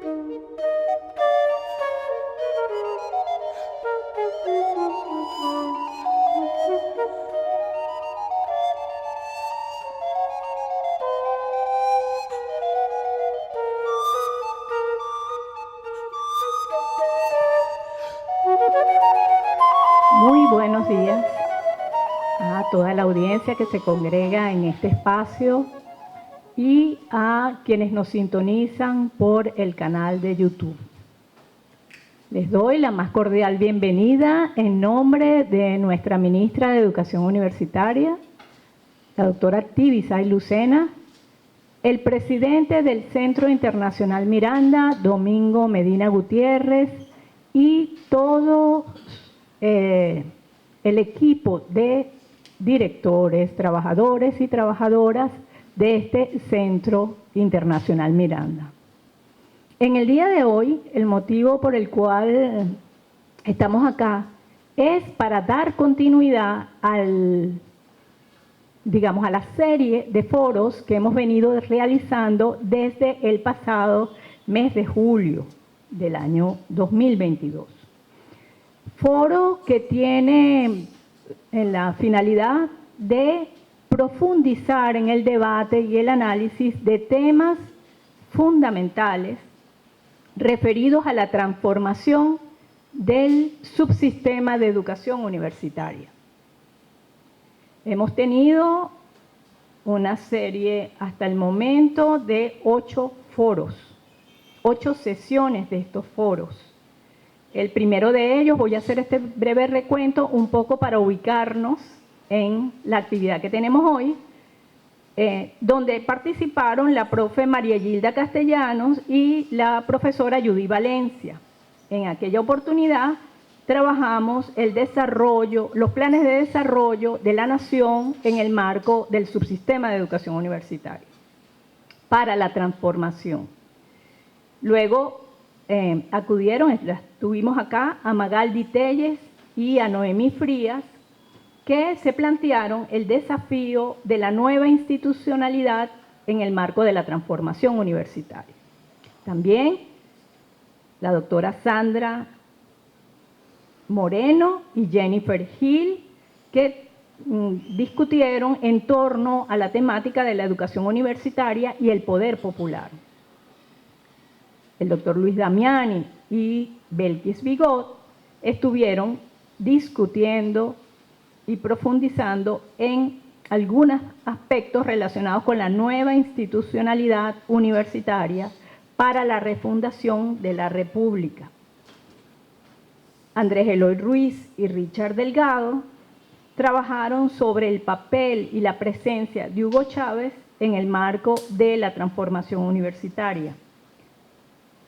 Muy buenos días a toda la audiencia que se congrega en este espacio y a quienes nos sintonizan por el canal de YouTube. Les doy la más cordial bienvenida en nombre de nuestra ministra de Educación Universitaria, la doctora Tibisay Lucena, el presidente del Centro Internacional Miranda, Domingo Medina Gutiérrez, y todo el equipo de directores, trabajadores y trabajadoras de este Centro Internacional Miranda. En el día de hoy, el motivo por el cual estamos acá es para dar continuidad a la serie de foros que hemos venido realizando desde el pasado mes de julio del año 2022. Foro que tiene en la finalidad de profundizar en el debate y el análisis de temas fundamentales referidos a la transformación del subsistema de educación universitaria. Hemos tenido una serie hasta el momento de 8 foros, 8 sesiones de estos foros. El primero de ellos, voy a hacer este breve recuento un poco para ubicarnos en la actividad que tenemos hoy, donde participaron la profe María Gilda Castellanos y la profesora Judy Valencia. En aquella oportunidad trabajamos el desarrollo, los planes de desarrollo de la nación en el marco del subsistema de educación universitaria para la transformación. Luego tuvimos acá a Magaldi Telles y a Noemí Frías, que se plantearon el desafío de la nueva institucionalidad en el marco de la transformación universitaria. También la doctora Sandra Moreno y Jennifer Hill, que discutieron en torno a la temática de la educación universitaria y el poder popular. El doctor Luis Damiani y Belkis Bigot estuvieron discutiendo y profundizando en algunos aspectos relacionados con la nueva institucionalidad universitaria para la refundación de la República. Andrés Eloy Ruiz y Richard Delgado trabajaron sobre el papel y la presencia de Hugo Chávez en el marco de la transformación universitaria.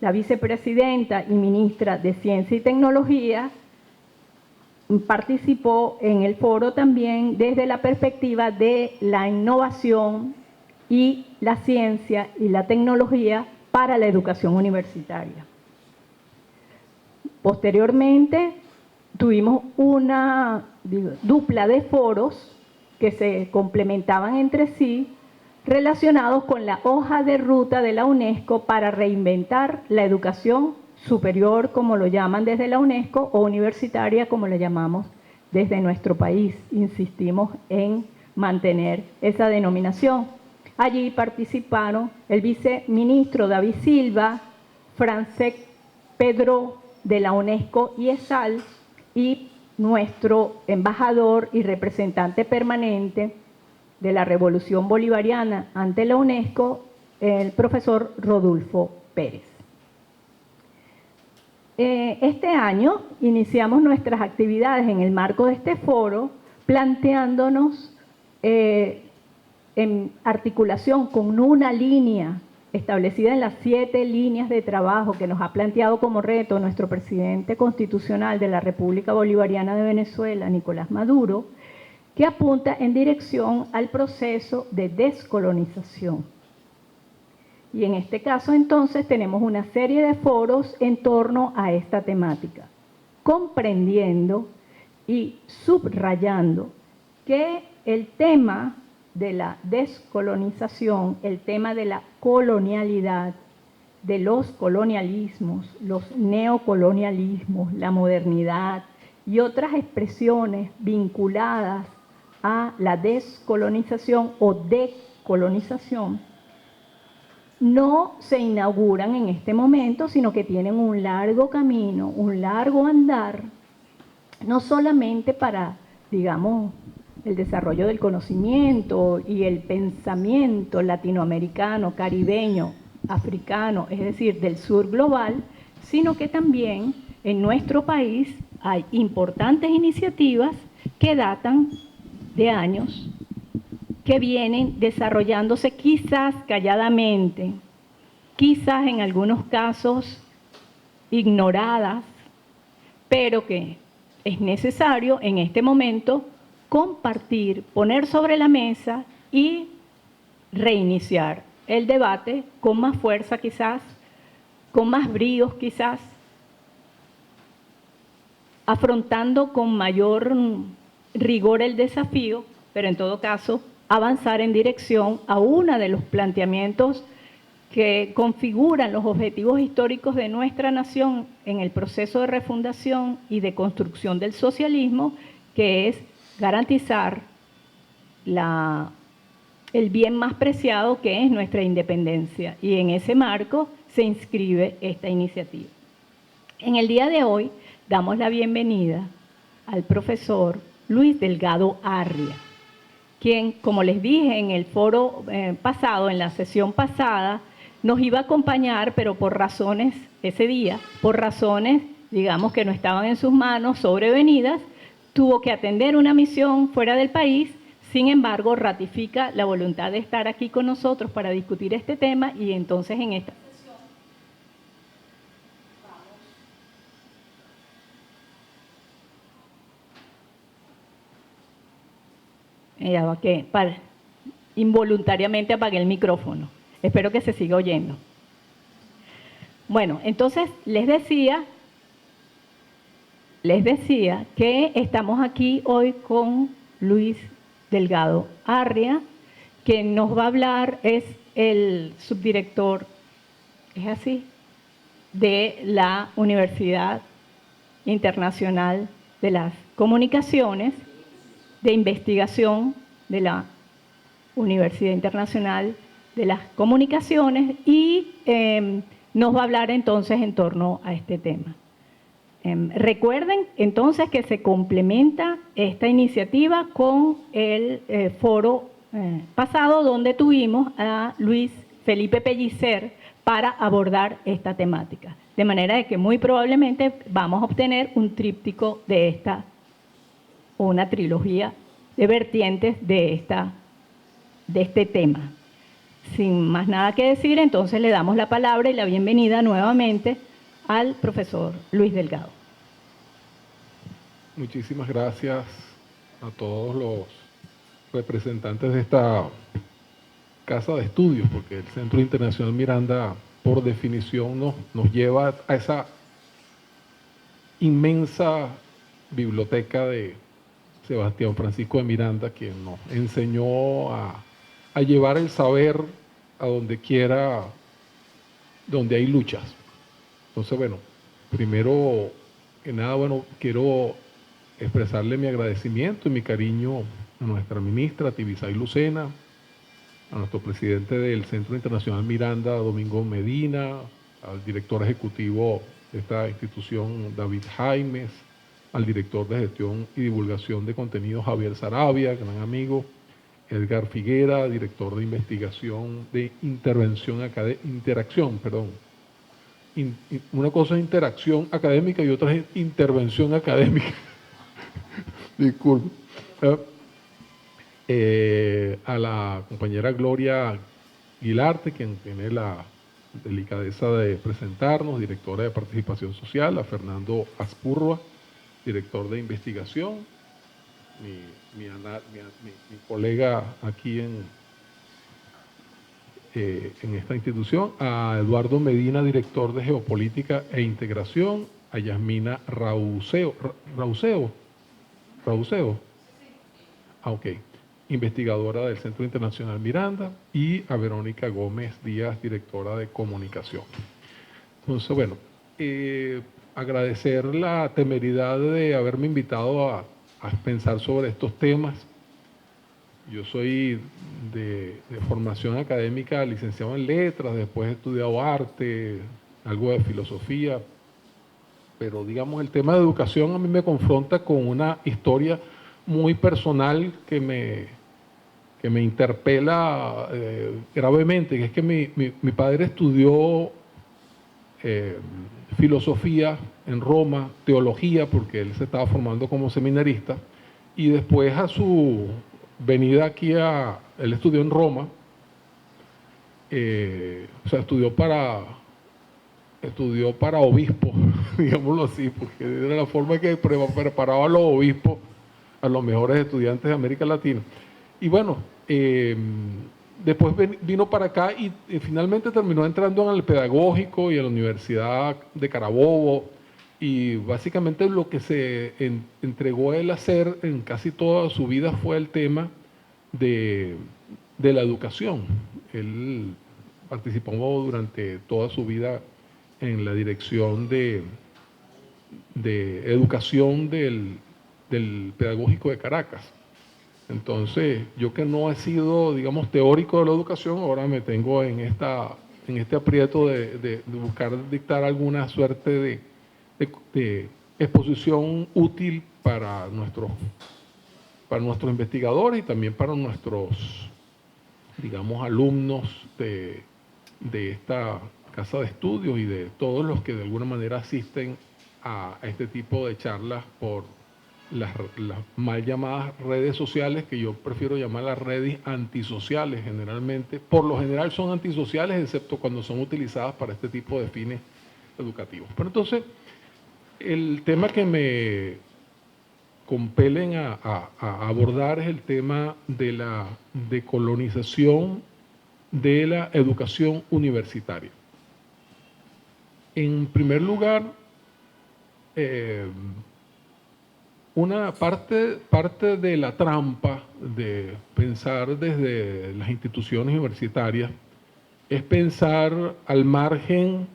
La vicepresidenta y ministra de Ciencia y Tecnología participó en el foro también desde la perspectiva de la innovación y la ciencia y la tecnología para la educación universitaria. Posteriormente, tuvimos una dupla de foros que se complementaban entre sí, relacionados con la hoja de ruta de la UNESCO para reinventar la educación superior, como lo llaman desde la UNESCO, o universitaria, como la llamamos desde nuestro país. Insistimos en mantener esa denominación. Allí participaron el viceministro David Silva, Francesc Pedro de la UNESCO y ESAL, y nuestro embajador y representante permanente de la Revolución Bolivariana ante la UNESCO, el profesor Rodolfo Pérez. Este año iniciamos nuestras actividades en el marco de este foro, planteándonos en articulación con una línea establecida en las 7 líneas de trabajo que nos ha planteado como reto nuestro presidente constitucional de la República Bolivariana de Venezuela, Nicolás Maduro, que apunta en dirección al proceso de descolonización. Y en este caso, entonces, tenemos una serie de foros en torno a esta temática, comprendiendo y subrayando que el tema de la descolonización, el tema de la colonialidad, de los colonialismos, los neocolonialismos, la modernidad y otras expresiones vinculadas a la descolonización o decolonización, no se inauguran en este momento, sino que tienen un largo camino, un largo andar, no solamente para, digamos, el desarrollo del conocimiento y el pensamiento latinoamericano, caribeño, africano, es decir, del sur global, sino que también en nuestro país hay importantes iniciativas que datan de años, que vienen desarrollándose quizás calladamente, quizás en algunos casos ignoradas, pero que es necesario en este momento compartir, poner sobre la mesa y reiniciar el debate con más fuerza quizás, con más bríos quizás, afrontando con mayor rigor el desafío, pero en todo caso avanzar en dirección a uno de los planteamientos que configuran los objetivos históricos de nuestra nación en el proceso de refundación y de construcción del socialismo, que es garantizar el bien más preciado, que es nuestra independencia. Y en ese marco se inscribe esta iniciativa. En el día de hoy damos la bienvenida al profesor Luis Delgado Arria, quien, como les dije en el foro pasado, en la sesión pasada, nos iba a acompañar, pero por razones, ese día, por razones, digamos, que no estaban en sus manos, sobrevenidas, tuvo que atender una misión fuera del país. Sin embargo, ratifica la voluntad de estar aquí con nosotros para discutir este tema, y entonces en esta sesión ya va que involuntariamente apagué el micrófono. Espero que se siga oyendo. Bueno, entonces les decía que estamos aquí hoy con Luis Delgado Arria, que nos va a hablar, es el subdirector, es así, de la Universidad Internacional de las Comunicaciones, de investigación de la Universidad Internacional de las Comunicaciones, y nos va a hablar entonces en torno a este tema. Recuerden entonces que se complementa esta iniciativa con el foro pasado, donde tuvimos a Luis Felipe Pellicer para abordar esta temática. De manera de que muy probablemente vamos a obtener un tríptico de esta, o una trilogía de vertientes de este tema. Sin más nada que decir, entonces le damos la palabra y la bienvenida nuevamente al profesor Luis Delgado. Muchísimas gracias a todos los representantes de esta casa de estudios, porque el Centro Internacional Miranda, por definición, nos lleva a esa inmensa biblioteca de Sebastián Francisco de Miranda, quien nos enseñó a llevar el saber a donde quiera, donde hay luchas. Entonces, bueno, primero que nada, bueno, quiero expresarle mi agradecimiento y mi cariño a nuestra ministra Tibisay Lucena, a nuestro presidente del Centro Internacional Miranda, Domingo Medina, al director ejecutivo de esta institución, David Jaimes, al director de gestión y divulgación de contenidos, Javier Sarabia, gran amigo, Edgar Figuera, director de investigación de interacción. Una cosa es interacción académica y otra es intervención académica. Disculpe. A la compañera Gloria Guilarte, quien tiene la delicadeza de presentarnos, directora de participación social, a Fernando Aspurroa, director de investigación, mi colega aquí en esta institución, a Eduardo Medina, director de geopolítica e integración, a Yasmina Rauseo, investigadora del Centro Internacional Miranda, y a Verónica Gómez Díaz, directora de comunicación. Entonces, bueno, agradecer la temeridad de haberme invitado a pensar sobre estos temas. Yo soy de formación académica, licenciado en letras, después he estudiado arte, algo de filosofía, pero digamos el tema de educación a mí me confronta con una historia muy personal que me interpela gravemente, que es que mi padre estudió filosofía en Roma, teología, porque él se estaba formando como seminarista, y después a su venida aquí él estudió en Roma, o sea, estudió para obispo, digámoslo así, porque era la forma que preparaba a los obispos, a los mejores estudiantes de América Latina. Y bueno, después vino para acá y finalmente terminó entrando en el pedagógico y a la Universidad de Carabobo. Y básicamente lo que se entregó a él a hacer en casi toda su vida fue el tema de la educación. Él participó durante toda su vida en la dirección de educación del Pedagógico de Caracas. Entonces, yo que no he sido, digamos, teórico de la educación, ahora me tengo en este aprieto de buscar dictar alguna suerte de exposición útil para nuestros investigadores y también para nuestros, digamos, alumnos de esta casa de estudios y de todos los que de alguna manera asisten a este tipo de charlas por las mal llamadas redes sociales, que yo prefiero llamar las redes antisociales generalmente. Por lo general son antisociales, excepto cuando son utilizadas para este tipo de fines educativos. Pero entonces, el tema que me compelen a abordar es el tema de la decolonización de la educación universitaria. En primer lugar, una parte de la trampa de pensar desde las instituciones universitarias es pensar al margen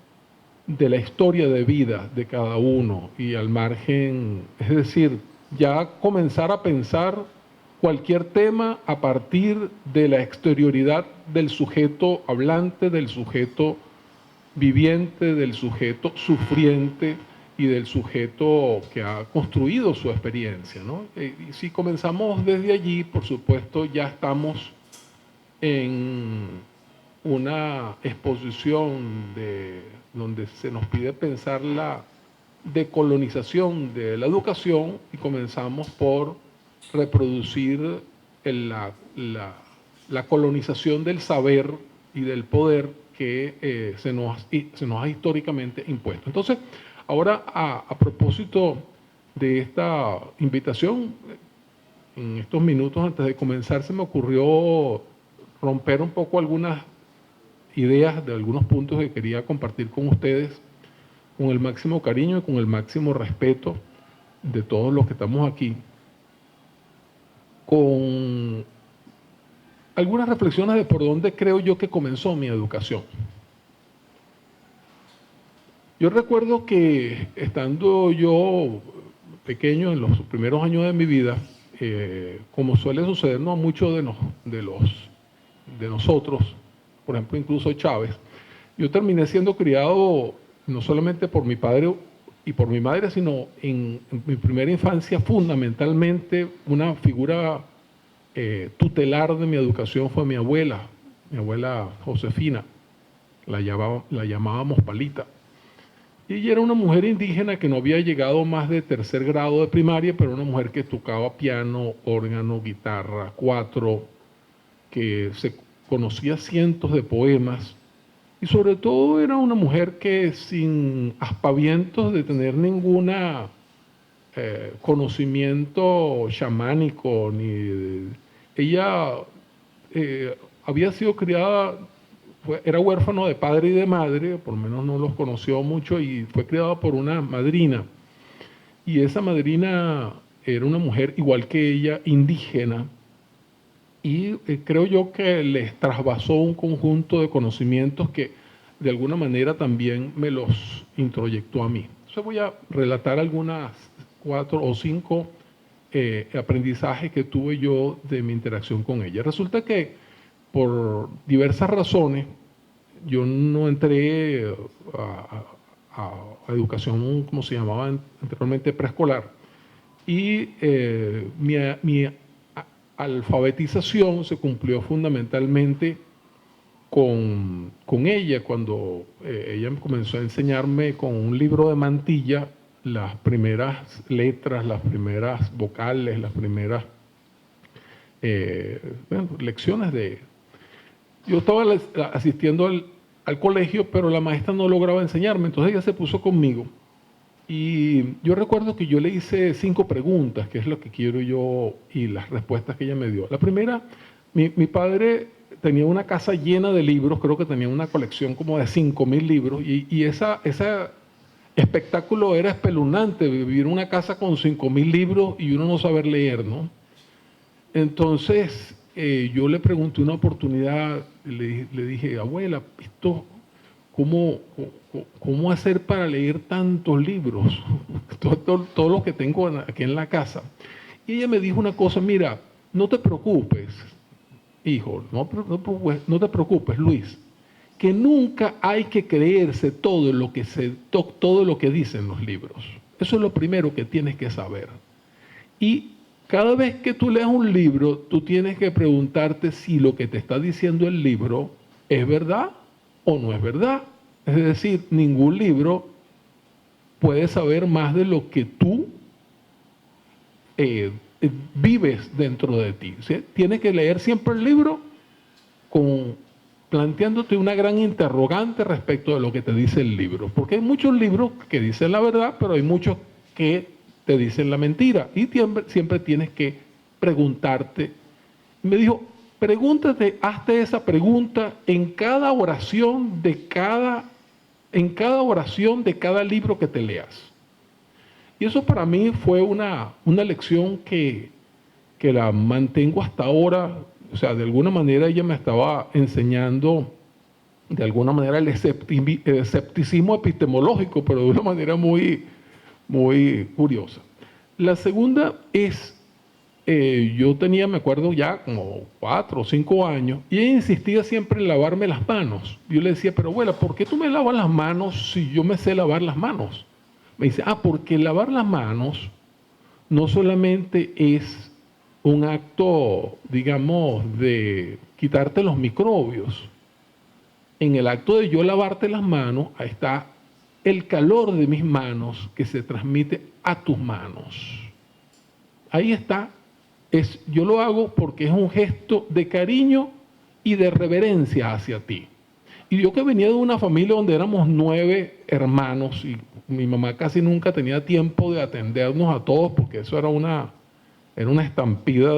de la historia de vida de cada uno y al margen, es decir, ya comenzar a pensar cualquier tema a partir de la exterioridad del sujeto hablante, del sujeto viviente, del sujeto sufriente y del sujeto que ha construido su experiencia, ¿no? Y si comenzamos desde allí, por supuesto, ya estamos en una exposición donde se nos pide pensar la decolonización de la educación y comenzamos por reproducir la colonización del saber y del poder que se nos ha históricamente impuesto. Entonces, ahora a propósito de esta invitación, en estos minutos antes de comenzar se me ocurrió romper un poco algunas ideas de algunos puntos que quería compartir con ustedes con el máximo cariño y con el máximo respeto de todos los que estamos aquí, con algunas reflexiones de por dónde creo yo que comenzó mi educación. Yo recuerdo que estando yo pequeño, en los primeros años de mi vida, como suele sucedernos a muchos de nosotros, por ejemplo, incluso Chávez, yo terminé siendo criado no solamente por mi padre y por mi madre, sino en mi primera infancia fundamentalmente una figura tutelar de mi educación fue mi abuela Josefina, la llamábamos Palita. Y ella era una mujer indígena que no había llegado más de tercer grado de primaria, pero una mujer que tocaba piano, órgano, guitarra, cuatro, que se conocía cientos de poemas y sobre todo era una mujer que sin aspavientos de tener ninguna conocimiento chamánico, ella había sido criada, era huérfano de padre y de madre, por lo menos no los conoció mucho y fue criada por una madrina. Y esa madrina era una mujer igual que ella, indígena, y creo yo que les trasvasó un conjunto de conocimientos que de alguna manera también me los introyectó a mí. Entonces voy a relatar algunas 4 o 5 aprendizajes que tuve yo de mi interacción con ella. Resulta que por diversas razones yo no entré a educación, como se llamaba anteriormente, preescolar, y mi alfabetización se cumplió fundamentalmente con ella, cuando ella comenzó a enseñarme con un libro de mantilla las primeras letras, las primeras vocales, las primeras lecciones de... Yo estaba asistiendo al colegio, pero la maestra no lograba enseñarme, entonces ella se puso conmigo. Y yo recuerdo que yo le hice 5 preguntas, que es lo que quiero yo, y las respuestas que ella me dio. La primera, mi padre tenía una casa llena de libros, creo que tenía una colección como de 5.000 libros, y ese espectáculo era espeluznante, vivir en una casa con 5.000 libros y uno no saber leer, ¿no? Entonces, yo le pregunté una oportunidad, le dije, abuela, ¿cómo hacer para leer tantos libros? Todo lo que tengo aquí en la casa. Y ella me dijo una cosa, mira, no te preocupes, hijo, no te preocupes, Luis, que nunca hay que creerse todo lo que dicen los libros. Eso es lo primero que tienes que saber. Y cada vez que tú leas un libro, tú tienes que preguntarte si lo que te está diciendo el libro es verdad o no es verdad. Es decir, ningún libro puede saber más de lo que tú vives dentro de ti. ¿Sí? Tienes que leer siempre el libro planteándote una gran interrogante respecto de lo que te dice el libro. Porque hay muchos libros que dicen la verdad, pero hay muchos que te dicen la mentira. Y siempre tienes que preguntarte. Me dijo, pregúntate, hazte esa pregunta en cada oración de cada libro que te leas. Y eso para mí fue una lección que la mantengo hasta ahora. O sea, de alguna manera ella me estaba enseñando, de alguna manera, el escepticismo epistemológico, pero de una manera muy, muy curiosa. La segunda es, yo tenía, me acuerdo ya como 4 o 5 años, y ella insistía siempre en lavarme las manos. Yo le decía, pero abuela, ¿por qué tú me lavas las manos si yo me sé lavar las manos? Me dice, porque lavar las manos no solamente es un acto, digamos, de quitarte los microbios. En el acto de yo lavarte las manos, ahí está el calor de mis manos que se transmite a tus manos. Ahí está. Yo lo hago porque es un gesto de cariño y de reverencia hacia ti. Y yo que venía de una familia donde éramos 9 hermanos y mi mamá casi nunca tenía tiempo de atendernos a todos porque eso era una estampida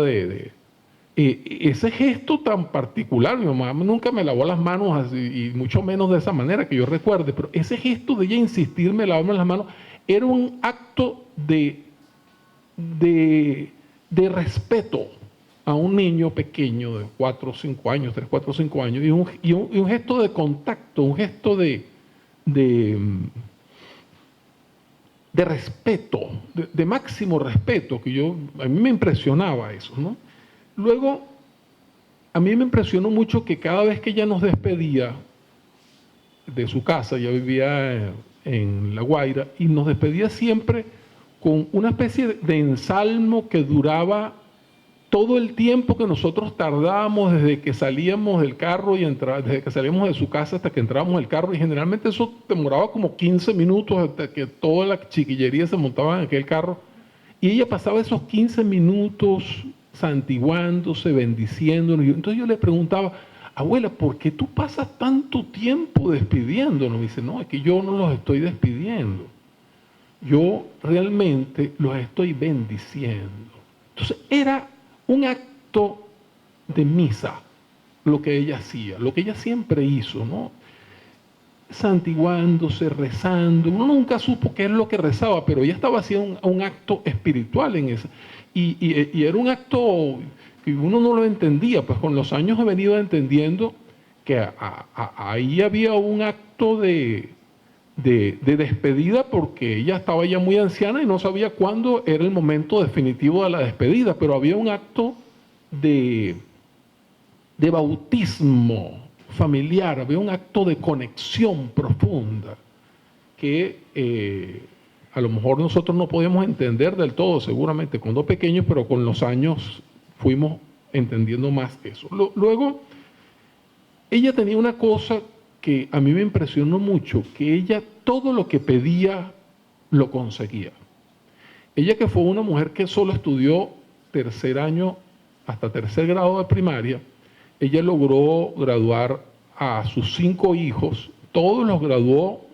ese gesto tan particular. Mi mamá nunca me lavó las manos así, y mucho menos de esa manera que yo recuerde, pero ese gesto de ella insistirme en lavarme las manos era un acto de respeto a un niño pequeño de 4 o 5 años, 3, 4 o 5 años, y un gesto de contacto, un gesto de respeto, de máximo respeto, que a mí me impresionaba eso, ¿no? Luego, a mí me impresionó mucho que cada vez que ella nos despedía de su casa, ella vivía en La Guaira, y nos despedía siempre con una especie de ensalmo que duraba todo el tiempo que nosotros tardábamos desde que salíamos del carro desde que salíamos de su casa hasta que entrábamos al carro, y generalmente eso demoraba como 15 minutos hasta que toda la chiquillería se montaba en aquel carro, y ella pasaba esos 15 minutos santiguándose, bendiciéndonos. Entonces yo le preguntaba, abuela, ¿por qué tú pasas tanto tiempo despidiéndonos? Me dice, no, es que yo no los estoy despidiendo, yo realmente los estoy bendiciendo. Entonces era un acto de misa lo que ella hacía, lo que ella siempre hizo, ¿no? Santiguándose, rezando. Uno nunca supo qué es lo que rezaba, pero ella estaba haciendo un acto espiritual en eso. Y era un acto que uno no lo entendía, pues con los años he venido entendiendo que ahí había un acto acto de despedida, porque ella estaba ya muy anciana y no sabía cuándo era el momento definitivo de la despedida, pero había un acto de bautismo familiar, había un acto de conexión profunda que a lo mejor nosotros no podíamos entender del todo, seguramente cuando pequeños, pero con los años fuimos entendiendo más eso. Luego, ella tenía una cosa que a mí me impresionó mucho, que ella todo lo que pedía lo conseguía. Ella, que fue una mujer que solo estudió tercer año hasta tercer grado de primaria, ella logró graduar a sus 5 hijos, todos los graduó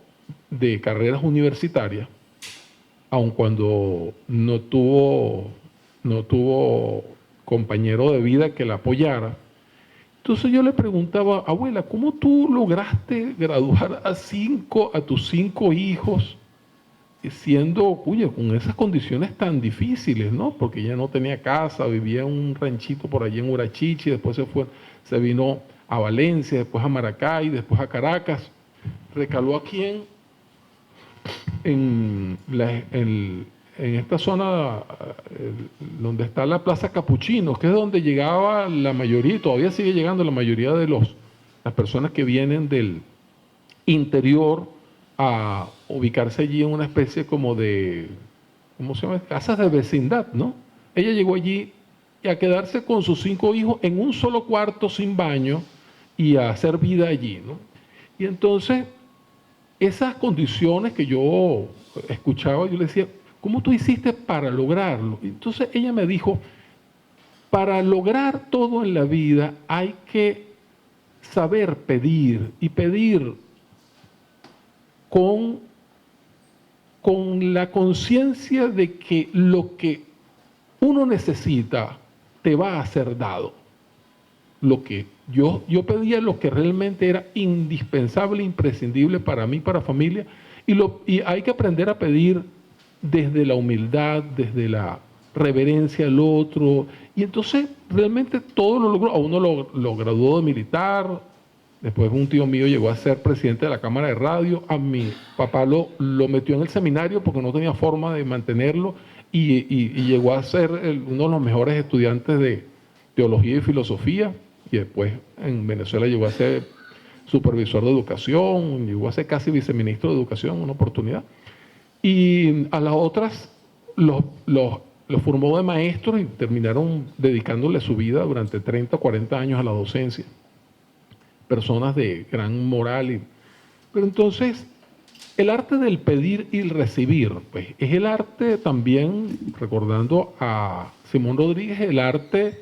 de carreras universitarias, aun cuando no tuvo compañero de vida que la apoyara. Entonces yo le preguntaba, abuela, ¿cómo tú lograste graduar a tus 5 hijos siendo, oye, con esas condiciones tan difíciles, ¿no? Porque ella no tenía casa, vivía en un ranchito por allí en Urachichi, después se vino a Valencia, después a Maracay, después a Caracas, recaló aquí en esta zona donde está la Plaza Capuchinos, que es donde llegaba la mayoría, y todavía sigue llegando la mayoría de las personas que vienen del interior a ubicarse allí en una especie como de, ¿cómo se llama? Casas de vecindad, ¿no? Ella llegó allí y a quedarse con sus 5 hijos en un solo cuarto sin baño y a hacer vida allí, ¿no? Y entonces, esas condiciones que yo escuchaba, yo le decía, ¿cómo tú hiciste para lograrlo? Entonces ella me dijo, para lograr todo en la vida hay que saber pedir, y pedir con la conciencia de que lo que uno necesita te va a ser dado. Lo que yo pedía, lo que realmente era indispensable, imprescindible para mí, para familia, y hay que aprender a pedir desde la humildad, desde la reverencia al otro, y entonces realmente todo lo logró. A uno lo graduó de militar, después un tío mío llegó a ser presidente de la Cámara de Radio, a mi papá lo metió en el seminario porque no tenía forma de mantenerlo, y llegó a ser uno de los mejores estudiantes de teología y filosofía, y después en Venezuela llegó a ser supervisor de educación, llegó a ser casi viceministro de educación en una oportunidad. Y a las otras los formó de maestros y terminaron dedicándole su vida durante 30 o 40 años a la docencia. Personas de gran moral. Pero entonces, el arte del pedir y el recibir, pues es el arte también, recordando a Simón Rodríguez, el arte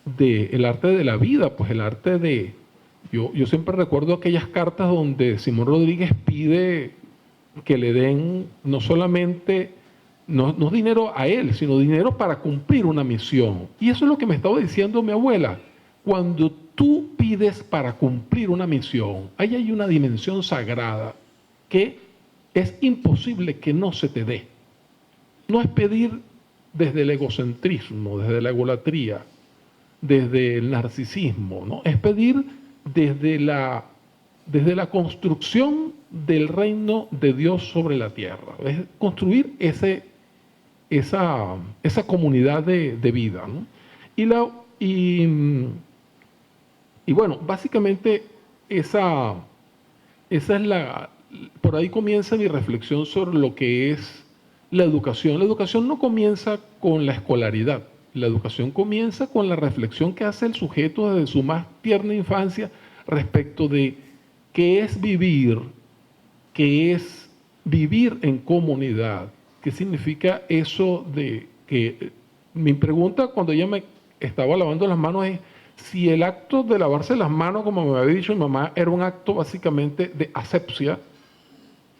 de la vida, pues el arte de... Yo siempre recuerdo aquellas cartas donde Simón Rodríguez pide que le den no solamente, no dinero a él, sino dinero para cumplir una misión. Y eso es lo que me estaba diciendo mi abuela. Cuando tú pides para cumplir una misión, ahí hay una dimensión sagrada que es imposible que no se te dé. No es pedir desde el egocentrismo, desde la egolatría, desde el narcisismo, ¿no? Es pedir desde la construcción del reino de Dios sobre la tierra. Es construir esa comunidad de vida, ¿no? Y bueno, básicamente esa es por ahí comienza mi reflexión sobre lo que es la educación. La educación no comienza con la escolaridad. La educación comienza con la reflexión que hace el sujeto desde su más tierna infancia respecto de qué es vivir en comunidad, qué significa eso de que... Mi pregunta cuando ella me estaba lavando las manos es si el acto de lavarse las manos, como me había dicho mi mamá, era un acto básicamente de asepsia.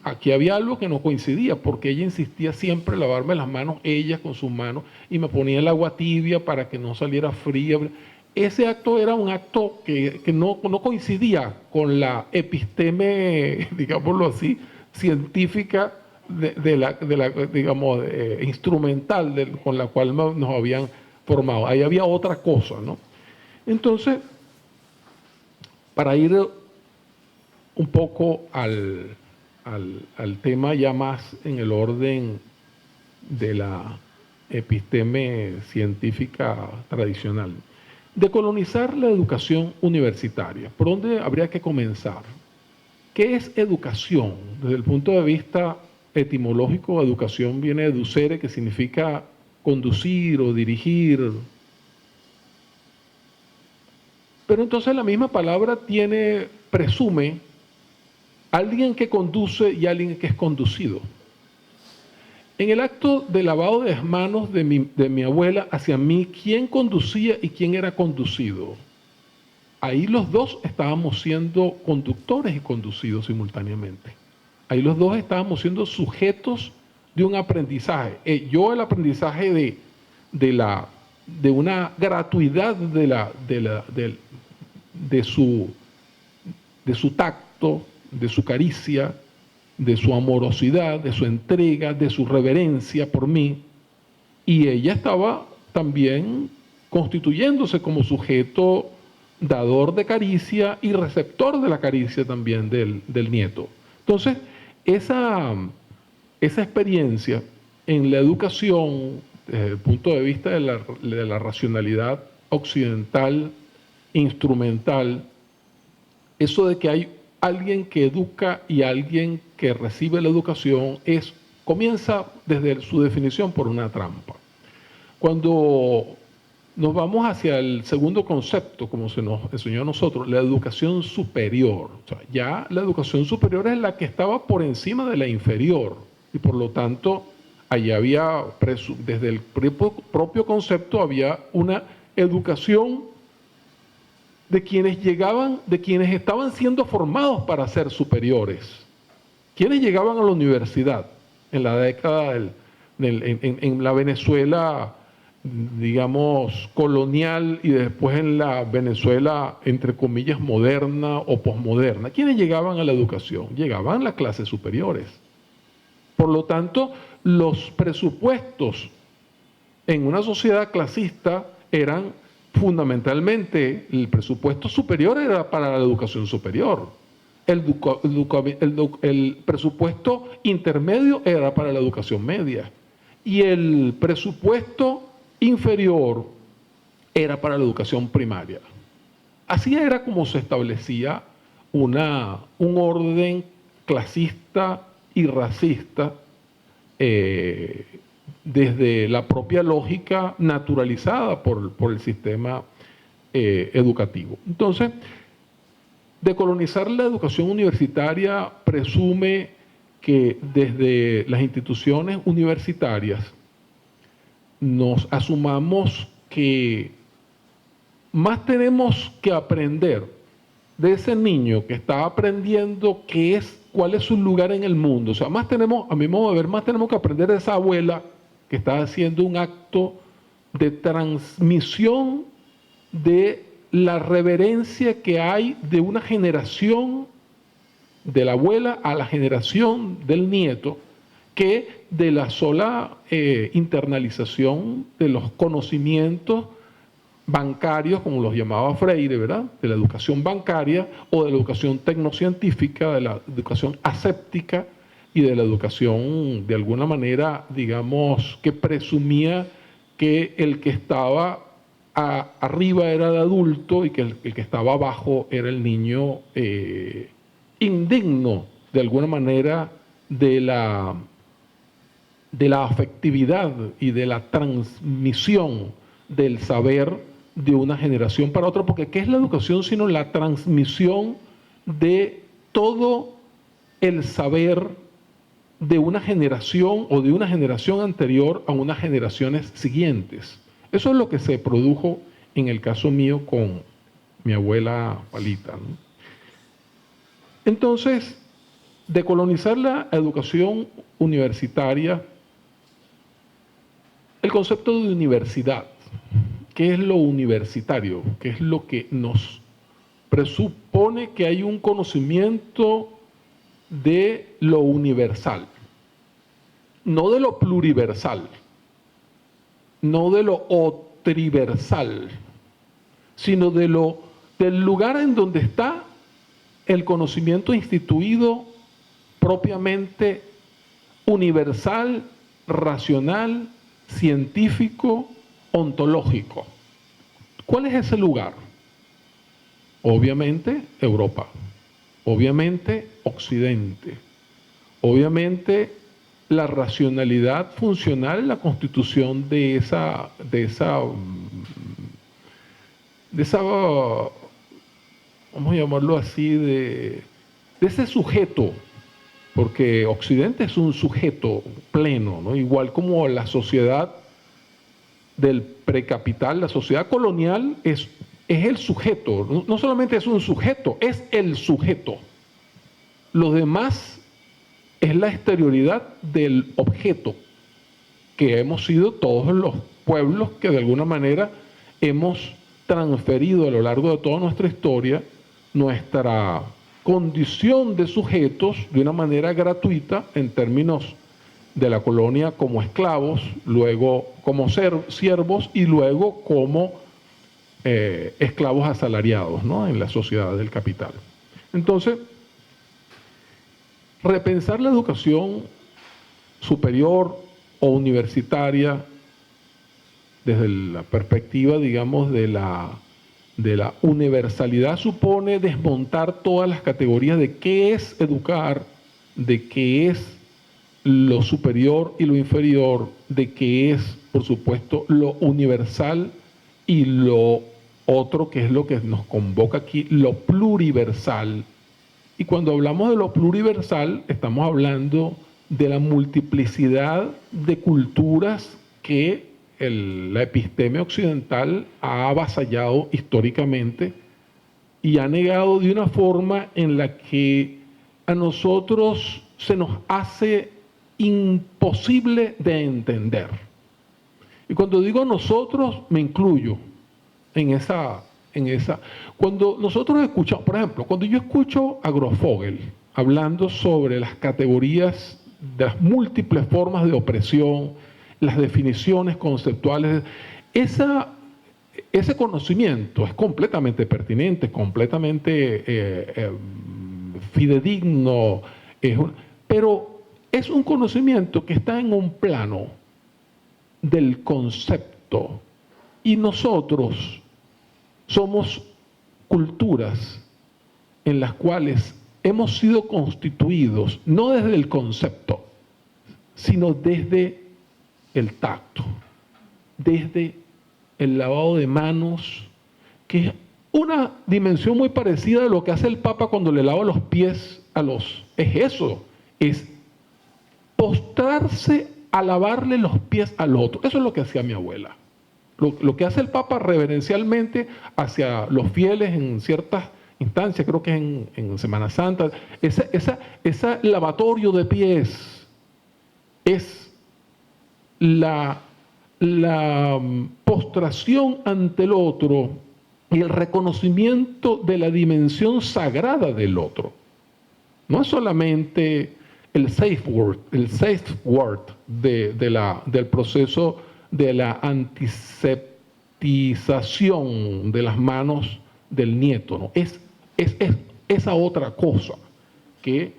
Aquí había algo que no coincidía, porque ella insistía siempre en lavarme las manos, ella con sus manos, y me ponía el agua tibia para que no saliera fría. Ese acto era un acto que no coincidía con la episteme, digámoslo así, científica, digamos, instrumental con la cual nos habían formado. Ahí había otra cosa, ¿no? Entonces, para ir un poco al tema ya más en el orden de la episteme científica tradicional. Decolonizar la educación universitaria. ¿Por dónde habría que comenzar? ¿Qué es educación? Desde el punto de vista etimológico, educación viene de educere, que significa conducir o dirigir. Pero entonces la misma palabra presume alguien que conduce y alguien que es conducido. En el acto de lavado de las manos de mi abuela hacia mí, ¿quién conducía y quién era conducido? Ahí los dos estábamos siendo conductores y conducidos simultáneamente. Ahí los dos estábamos siendo sujetos de un aprendizaje. Yo el aprendizaje de una gratuidad de su tacto, de su caricia, de su amorosidad, de su entrega, de su reverencia por mí. Y ella estaba también constituyéndose como sujeto dador de caricia y receptor de la caricia también del nieto. Entonces, esa experiencia en la educación, desde el punto de vista de la racionalidad occidental, instrumental, eso de que hay alguien que educa y alguien que recibe la educación comienza desde su definición por una trampa. Cuando nos vamos hacia el segundo concepto, como se nos enseñó a nosotros, la educación superior. O sea, ya la educación superior es la que estaba por encima de la inferior. Y por lo tanto, allí había, desde el propio concepto, había una educación de quienes llegaban, de quienes estaban siendo formados para ser superiores. Quienes llegaban a la universidad en la década en la Venezuela, digamos, colonial, y después en la Venezuela, entre comillas, moderna o posmoderna. ¿Quiénes llegaban a la educación? Llegaban las clases superiores. Por lo tanto, los presupuestos en una sociedad clasista eran fundamentalmente, el presupuesto superior era para la educación superior. El presupuesto intermedio era para la educación media. Y el presupuesto inferior era para la educación primaria. Así era como se establecía un orden clasista y racista desde la propia lógica naturalizada por el sistema educativo. Entonces, decolonizar la educación universitaria presume que desde las instituciones universitarias nos asumamos que más tenemos que aprender de ese niño que está aprendiendo cuál es su lugar en el mundo. O sea, a mi modo de ver, más tenemos que aprender de esa abuela que está haciendo un acto de transmisión de la reverencia que hay de una generación de la abuela a la generación del nieto, que de la sola internalización de los conocimientos bancarios, como los llamaba Freire, ¿verdad? De la educación bancaria o de la educación tecnocientífica, de la educación aséptica y de la educación, de alguna manera, digamos, que presumía que el que estaba arriba era el adulto y que el que estaba abajo era el niño indigno, de alguna manera, de la afectividad y de la transmisión del saber de una generación para otra, porque ¿qué es la educación sino la transmisión de todo el saber de una generación o de una generación anterior a unas generaciones siguientes? Eso es lo que se produjo en el caso mío con mi abuela Palita, ¿no? Entonces, decolonizar la educación universitaria, el concepto de universidad. ¿Qué es lo universitario? ¿Qué es lo que nos presupone que hay un conocimiento de lo universal? No de lo pluriversal, no de lo otriversal, sino del lugar en donde está el conocimiento instituido propiamente universal, racional, científico, ontológico. ¿Cuál es ese lugar? Obviamente Europa, obviamente Occidente, obviamente la racionalidad funcional en la constitución de esa, vamos a llamarlo así, de ese sujeto, porque Occidente es un sujeto pleno, ¿no? Igual como la sociedad del precapital, la sociedad colonial es el sujeto, no solamente es un sujeto, es el sujeto. Lo demás es la exterioridad del objeto, que hemos sido todos los pueblos que de alguna manera hemos transferido a lo largo de toda nuestra historia nuestra condición de sujetos de una manera gratuita en términos de la colonia como esclavos, luego como siervos y luego como esclavos asalariados, ¿no?, en la sociedad del capital. Entonces, repensar la educación superior o universitaria desde la perspectiva, digamos, de la universalidad supone desmontar todas las categorías de qué es educar, de qué es lo superior y lo inferior, de qué es, por supuesto, lo universal y lo otro, que es lo que nos convoca aquí, lo pluriversal. Y cuando hablamos de lo pluriversal, estamos hablando de la multiplicidad de culturas que la epistemia occidental ha avasallado históricamente y ha negado de una forma en la que a nosotros se nos hace imposible de entender. Y cuando digo nosotros, me incluyo en esa. Cuando nosotros escuchamos, por ejemplo, cuando yo escucho a Grofogel hablando sobre las categorías de las múltiples formas de opresión, las definiciones conceptuales, ese conocimiento es completamente pertinente, completamente fidedigno, pero es un conocimiento que está en un plano del concepto, y nosotros somos culturas en las cuales hemos sido constituidos no desde el concepto, sino desde el tacto, desde el lavado de manos, que es una dimensión muy parecida a lo que hace el Papa cuando le lava los pies a los... Es eso, es postrarse a lavarle los pies al otro. Eso es lo que hacía mi abuela. Lo que hace el Papa reverencialmente hacia los fieles en ciertas instancias, creo que es en Semana Santa, ese lavatorio de pies es la postración ante el otro y el reconocimiento de la dimensión sagrada del otro. No es solamente el safe word del proceso de la antiseptización de las manos del nieto, ¿no? Es esa otra cosa que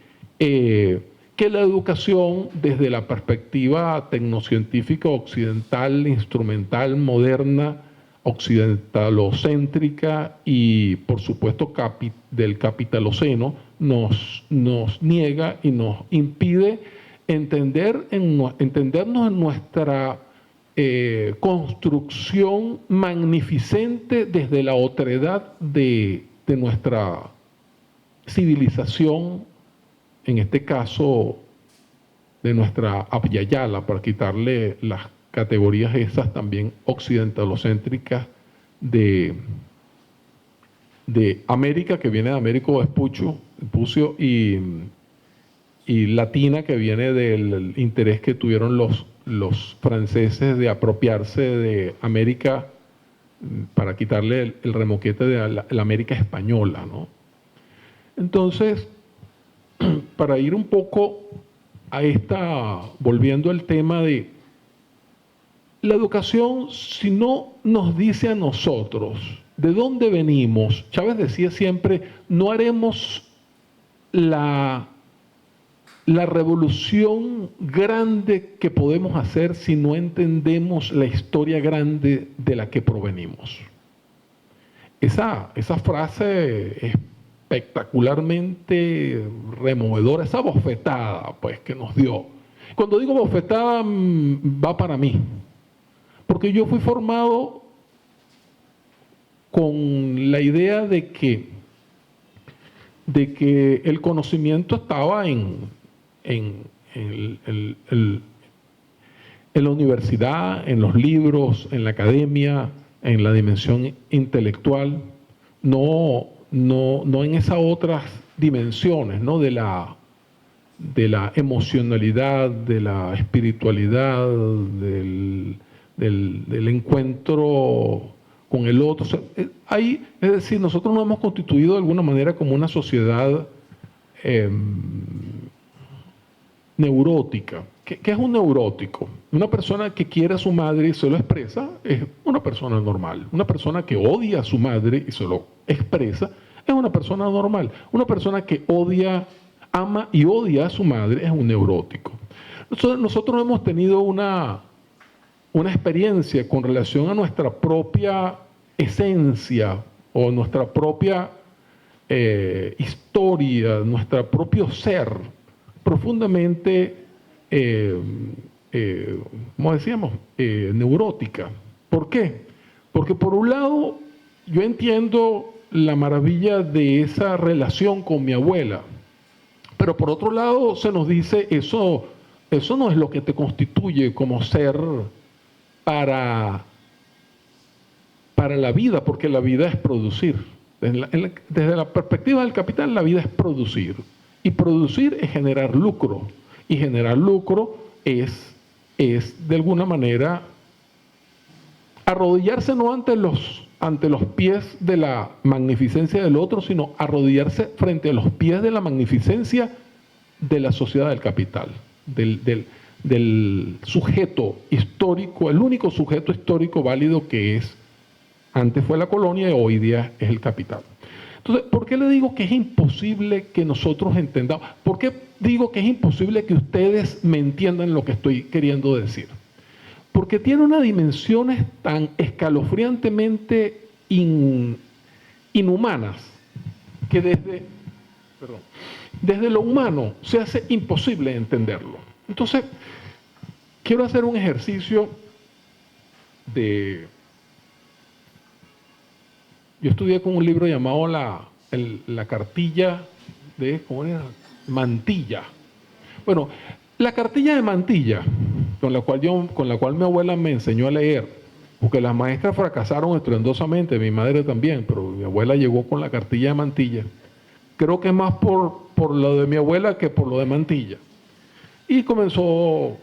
la educación desde la perspectiva tecnocientífica occidental, instrumental, moderna, occidentalocéntrica y por supuesto del capitaloceno nos niega y nos impide entendernos en nuestra construcción magnificente desde la otredad de nuestra civilización, en este caso de nuestra Abyayala, para quitarle las categorías esas también occidentalocéntricas de América, que viene de Américo Vespucio y latina, que viene del interés que tuvieron los franceses de apropiarse de América para quitarle el remoquete de la América española, ¿no? Entonces, para ir un poco volviendo al tema de la educación, si no nos dice a nosotros de dónde venimos, Chávez decía siempre, no haremos la revolución grande que podemos hacer si no entendemos la historia grande de la que provenimos. Esa frase espectacularmente removedora, esa bofetada pues, que nos dio. Cuando digo bofetada, va para mí, porque yo fui formado con la idea de que el conocimiento estaba en la universidad, en los libros, en la academia, en la dimensión intelectual, no en esas otras dimensiones, ¿no? de la emocionalidad, de la espiritualidad, del encuentro con el otro. O sea, es decir, nosotros nos hemos constituido de alguna manera como una sociedad neurótica. ¿Qué es un neurótico? Una persona que quiere a su madre y se lo expresa es una persona normal. Una persona que odia a su madre y se lo expresa es una persona normal. Una persona que ama y odia a su madre es un neurótico. Nosotros hemos tenido una experiencia con relación a nuestra propia esencia o nuestra propia historia, nuestro propio ser profundamente, como decíamos, neurótica. ¿Por qué? Porque por un lado yo entiendo la maravilla de esa relación con mi abuela, pero por otro lado se nos dice eso no es lo que te constituye como ser para la vida, porque la vida es producir. Desde la perspectiva del capital, la vida es producir. Y producir es generar lucro. Y generar lucro es de alguna manera arrodillarse no ante los pies de la magnificencia del otro, sino arrodillarse frente a los pies de la magnificencia de la sociedad del capital, del sujeto histórico, el único sujeto histórico válido que antes fue la colonia y hoy día es el capital. Entonces, ¿por qué le digo que es imposible que nosotros entendamos? ¿Por qué digo que es imposible que ustedes me entiendan lo que estoy queriendo decir? Porque tiene unas dimensiones tan escalofriantemente inhumanas que desde lo humano se hace imposible entenderlo. Entonces, quiero hacer un ejercicio Yo estudié con un libro llamado la cartilla de, ¿cómo era? Mantilla. Bueno, la cartilla de Mantilla, con la cual mi abuela me enseñó a leer, porque las maestras fracasaron estruendosamente, mi madre también, pero mi abuela llegó con la cartilla de Mantilla. Creo que es más por lo de mi abuela que por lo de Mantilla. Y comenzó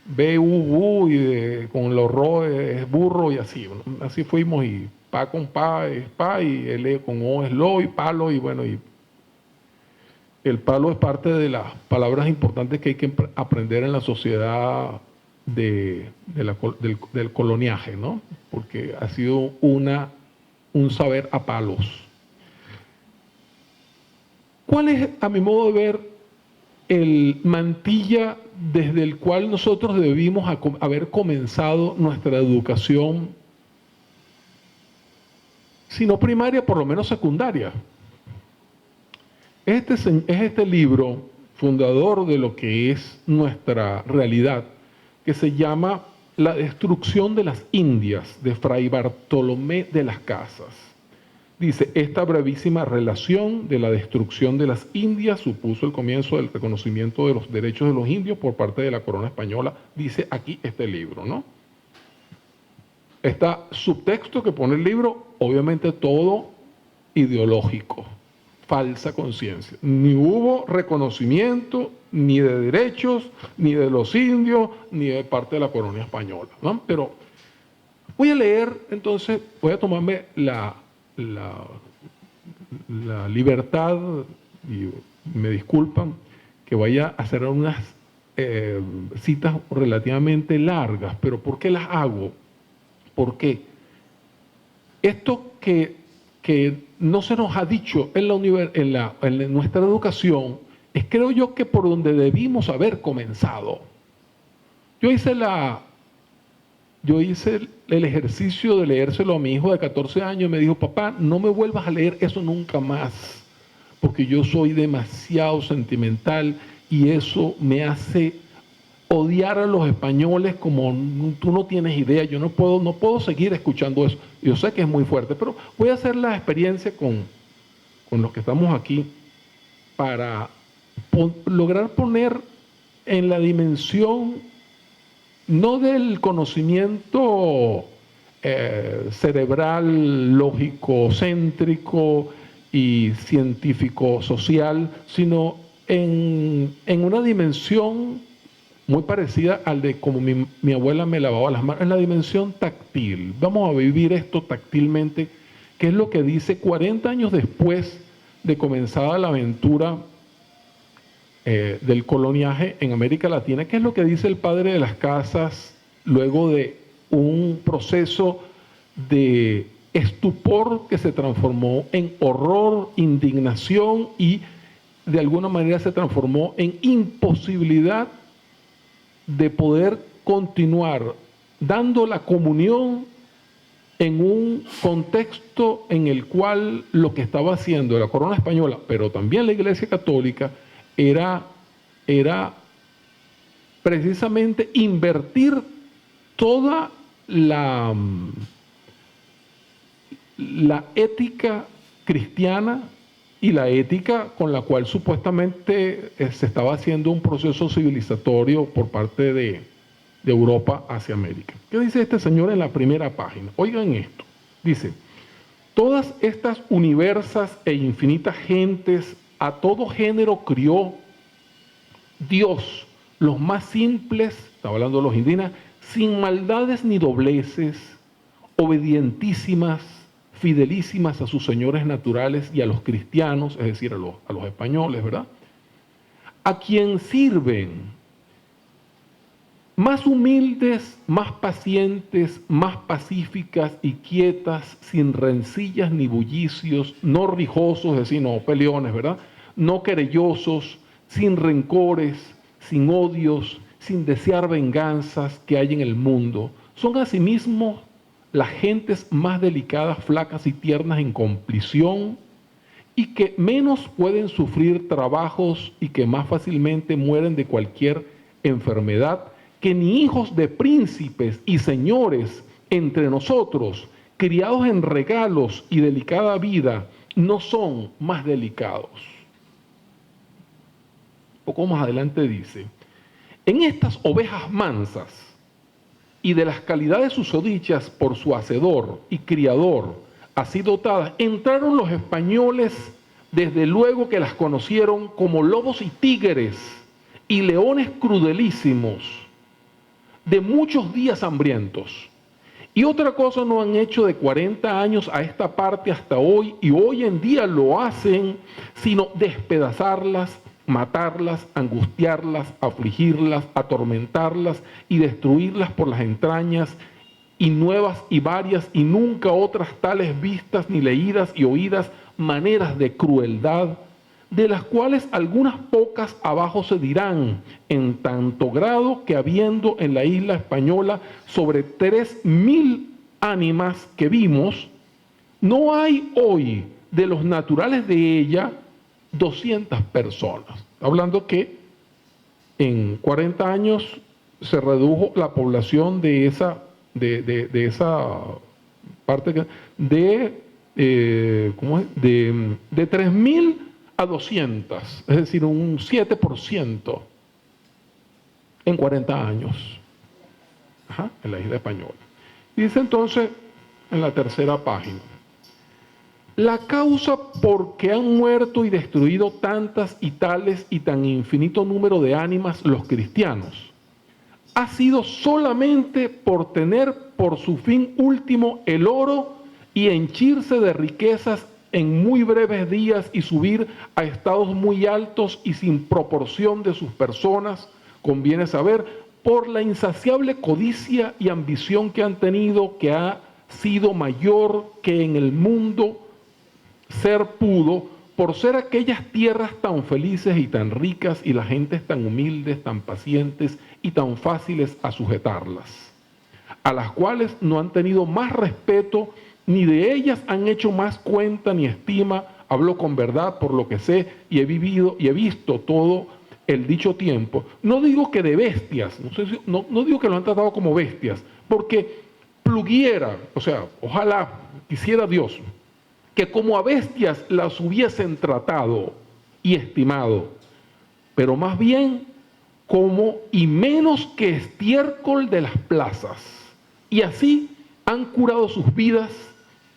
B, U, y con los ro es burro y así. Bueno, así fuimos y pa con pa es pa y L con O es lo y palo y bueno, y el palo es parte de las palabras importantes que hay que aprender en la sociedad del coloniaje, ¿no? Porque ha sido un saber a palos. ¿Cuál es, a mi modo de ver, el Mantilla desde el cual nosotros debimos haber comenzado nuestra educación, si no primaria, por lo menos secundaria? Es este libro, fundador de lo que es nuestra realidad, que se llama La destrucción de las Indias, de Fray Bartolomé de las Casas. Dice, esta brevísima relación de la destrucción de las Indias supuso el comienzo del reconocimiento de los derechos de los indios por parte de la corona española, dice aquí este libro, ¿no? Está subtexto que pone el libro, obviamente todo ideológico, falsa conciencia. Ni hubo reconocimiento ni de derechos, ni de los indios, ni de parte de la colonia española, ¿no? Pero voy a leer, entonces, voy a tomarme la libertad, y me disculpan, que vaya a hacer unas citas relativamente largas, pero ¿por qué las hago? Porque esto que no se nos ha dicho en nuestra educación es creo yo que por donde debimos haber comenzado. Yo hice el ejercicio de leérselo a mi hijo de 14 años y me dijo, papá, no me vuelvas a leer eso nunca más, porque yo soy demasiado sentimental y eso me hace odiar a los españoles como tú no tienes idea. Yo no puedo seguir escuchando eso. Yo sé que es muy fuerte, pero voy a hacer la experiencia con los que estamos aquí para lograr poner en la dimensión no del conocimiento cerebral, lógico, céntrico y científico social, sino en una dimensión muy parecida al de como mi abuela me lavaba las manos, en la dimensión táctil. Vamos a vivir esto táctilmente, que es lo que dice 40 años después de comenzada la aventura del coloniaje en América Latina, que es lo que dice el padre de las casas luego de un proceso de estupor que se transformó en horror, indignación y de alguna manera se transformó en imposibilidad de poder continuar dando la comunión en un contexto en el cual lo que estaba haciendo la corona española, pero también la Iglesia Católica, era precisamente invertir toda la ética cristiana y la ética con la cual supuestamente se estaba haciendo un proceso civilizatorio por parte de Europa hacia América. ¿Qué dice este señor en la primera página? Oigan esto. Dice, todas estas universas e infinitas gentes a todo género crió Dios, los más simples, está hablando de los indígenas, sin maldades ni dobleces, obedientísimas, fidelísimas a sus señores naturales y a los cristianos, es decir, a los españoles, ¿verdad? A quien sirven, más humildes, más pacientes, más pacíficas y quietas, sin rencillas ni bullicios, no rijosos, es decir, no peleones, ¿verdad? No querellosos, sin rencores, sin odios, sin desear venganzas que hay en el mundo. Son asimismo las gentes más delicadas, flacas y tiernas en complición y que menos pueden sufrir trabajos y que más fácilmente mueren de cualquier enfermedad, que ni hijos de príncipes y señores entre nosotros, criados en regalos y delicada vida, no son más delicados. Un poco más adelante dice, en estas ovejas mansas y de las calidades susodichas por su hacedor y criador, así dotadas, entraron los españoles desde luego que las conocieron como lobos y tigres y leones crudelísimos, de muchos días hambrientos. Y otra cosa no han hecho de 40 años a esta parte hasta hoy, y hoy en día lo hacen, sino despedazarlas, matarlas, angustiarlas, afligirlas, atormentarlas y destruirlas por las entrañas, y nuevas y varias y nunca otras tales vistas ni leídas y oídas maneras de crueldad, de las cuales algunas pocas abajo se dirán, en tanto grado que habiendo en la isla española sobre 3.000 ánimas que vimos, no hay hoy de los naturales de ella 200 personas. Hablando que en 40 años se redujo la población de esa parte de 3.000 a 200, es decir, un 7% en 40 años en la isla española. Y dice entonces en la tercera página, la causa por que han muerto y destruido tantas y tales y tan infinito número de ánimas los cristianos ha sido solamente por tener por su fin último el oro y henchirse de riquezas en muy breves días y subir a estados muy altos y sin proporción de sus personas, conviene saber, por la insaciable codicia y ambición que han tenido, que ha sido mayor que en el mundo ser pudo, por ser aquellas tierras tan felices y tan ricas y las gentes tan humildes, tan pacientes y tan fáciles a sujetarlas, a las cuales no han tenido más respeto, ni de ellas han hecho más cuenta ni estima. Hablo con verdad por lo que sé y he vivido y he visto todo el dicho tiempo. No digo que de bestias, no digo que lo han tratado como bestias, porque pluguiera, o sea, ojalá quisiera Dios que como a bestias las hubiesen tratado y estimado, pero más bien como y menos que estiércol de las plazas. Y así han curado sus vidas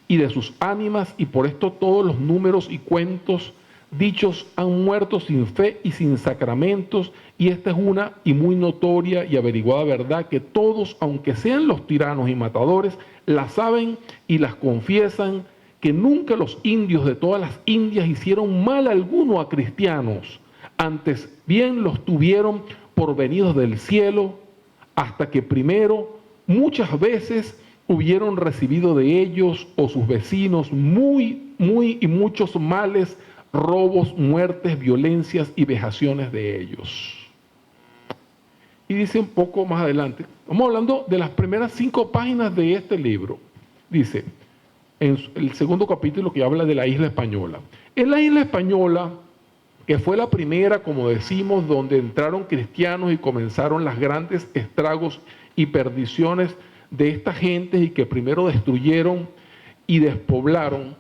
y de sus ánimas, y por esto todos los números y cuentos dichos han muerto sin fe y sin sacramentos, y esta es una y muy notoria y averiguada verdad que todos, aunque sean los tiranos y matadores, la saben y las confiesan, que nunca los indios de todas las Indias hicieron mal alguno a cristianos, antes bien los tuvieron por venidos del cielo, hasta que primero muchas veces hubieron recibido de ellos o sus vecinos muy y muchos males, robos, muertes, violencias y vejaciones de ellos. Y dice un poco más adelante, estamos hablando de las primeras 5 páginas de este libro, dice, en el segundo capítulo que habla de la isla española. En la isla española, que fue la primera, como decimos, donde entraron cristianos y comenzaron las grandes estragos y perdiciones de esta gente y que primero destruyeron y despoblaron,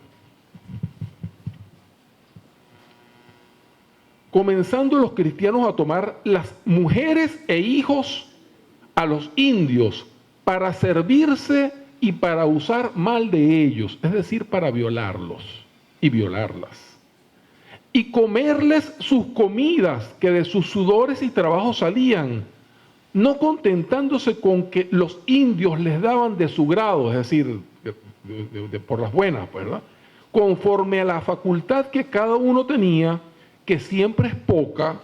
comenzando los cristianos a tomar las mujeres e hijos a los indios para servirse y para usar mal de ellos, es decir, para violarlos y violarlas. Y comerles sus comidas que de sus sudores y trabajos salían, no contentándose con que los indios les daban de su grado, es decir, por las buenas, ¿verdad? Conforme a la facultad que cada uno tenía, que siempre es poca,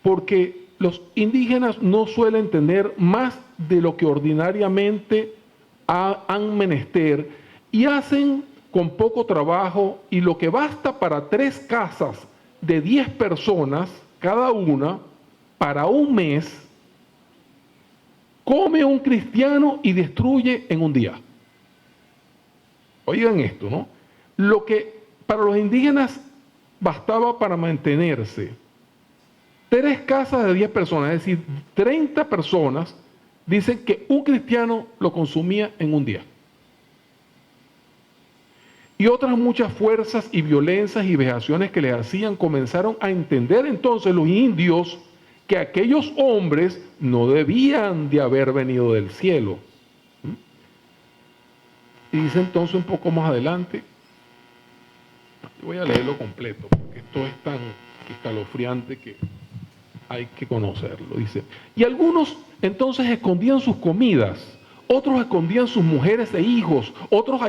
porque los indígenas no suelen tener más de lo que ordinariamente han menester, y hacen con poco trabajo, y lo que basta para 3 casas de 10 personas, cada una, para un mes, come un cristiano y destruye en un día. Oigan esto, ¿no? Lo que para los indígenas bastaba para mantenerse 3 casas de 10 personas, es decir, 30 personas, dicen que un cristiano lo consumía en un día. Y otras muchas fuerzas y violencias y vejaciones que les hacían, comenzaron a entender entonces los indios que aquellos hombres no debían de haber venido del cielo. Y dice entonces un poco más adelante, voy a leerlo completo, porque esto es tan escalofriante que hay que conocerlo. Dice, y algunos entonces escondían sus comidas, otros escondían sus mujeres e hijos, otros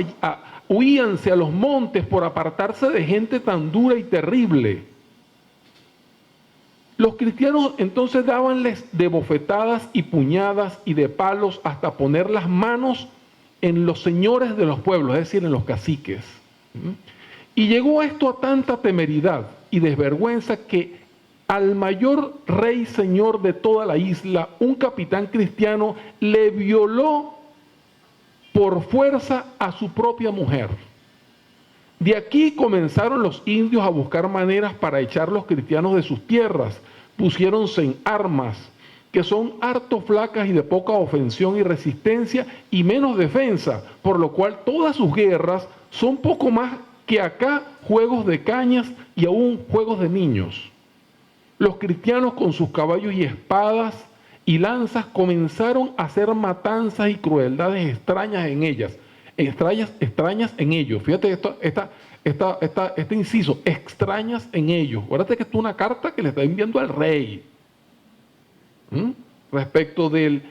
huíanse a los montes por apartarse de gente tan dura y terrible. Los cristianos entonces dábanles de bofetadas y puñadas y de palos hasta poner las manos en los señores de los pueblos, es decir, en los caciques. Y llegó esto a tanta temeridad y desvergüenza que al mayor rey señor de toda la isla, un capitán cristiano le violó por fuerza a su propia mujer. De aquí comenzaron los indios a buscar maneras para echar los cristianos de sus tierras. Pusiéronse en armas, que son harto flacas y de poca ofensión y resistencia y menos defensa, por lo cual todas sus guerras son poco más que acá juegos de cañas y aún juegos de niños. Los cristianos con sus caballos y espadas y lanzas comenzaron a hacer matanzas y crueldades extrañas en ellas, extrañas en ellos. Fíjate este inciso, extrañas en ellos. Acuérdate que esto es una carta que le está enviando al rey respecto de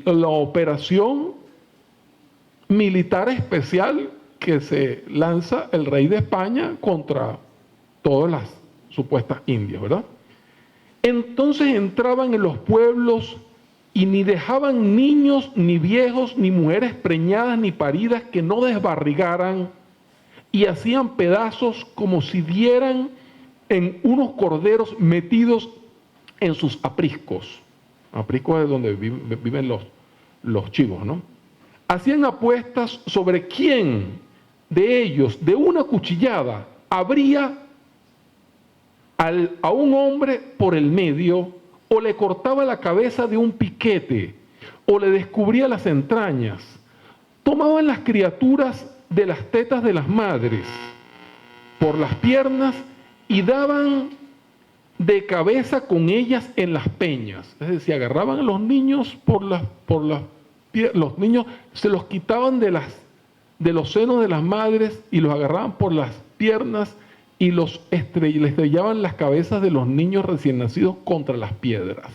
la operación militar especial que se lanza el rey de España contra todas las supuestas indias, ¿verdad? Entonces entraban en los pueblos y ni dejaban niños, ni viejos, ni mujeres preñadas, ni paridas que no desbarrigaran, y hacían pedazos como si dieran en unos corderos metidos en sus apriscos. Apriscos es donde viven los chivos, ¿no? Hacían apuestas sobre quién de ellos, de una cuchillada, abría a un hombre por el medio, o le cortaba la cabeza de un piquete, o le descubría las entrañas. Tomaban las criaturas de las tetas de las madres por las piernas y daban de cabeza con ellas en las peñas. Es decir, agarraban a los niños los niños se los quitaban de los senos de las madres y los agarraban por las piernas y les estrellaban las cabezas de los niños recién nacidos contra las piedras.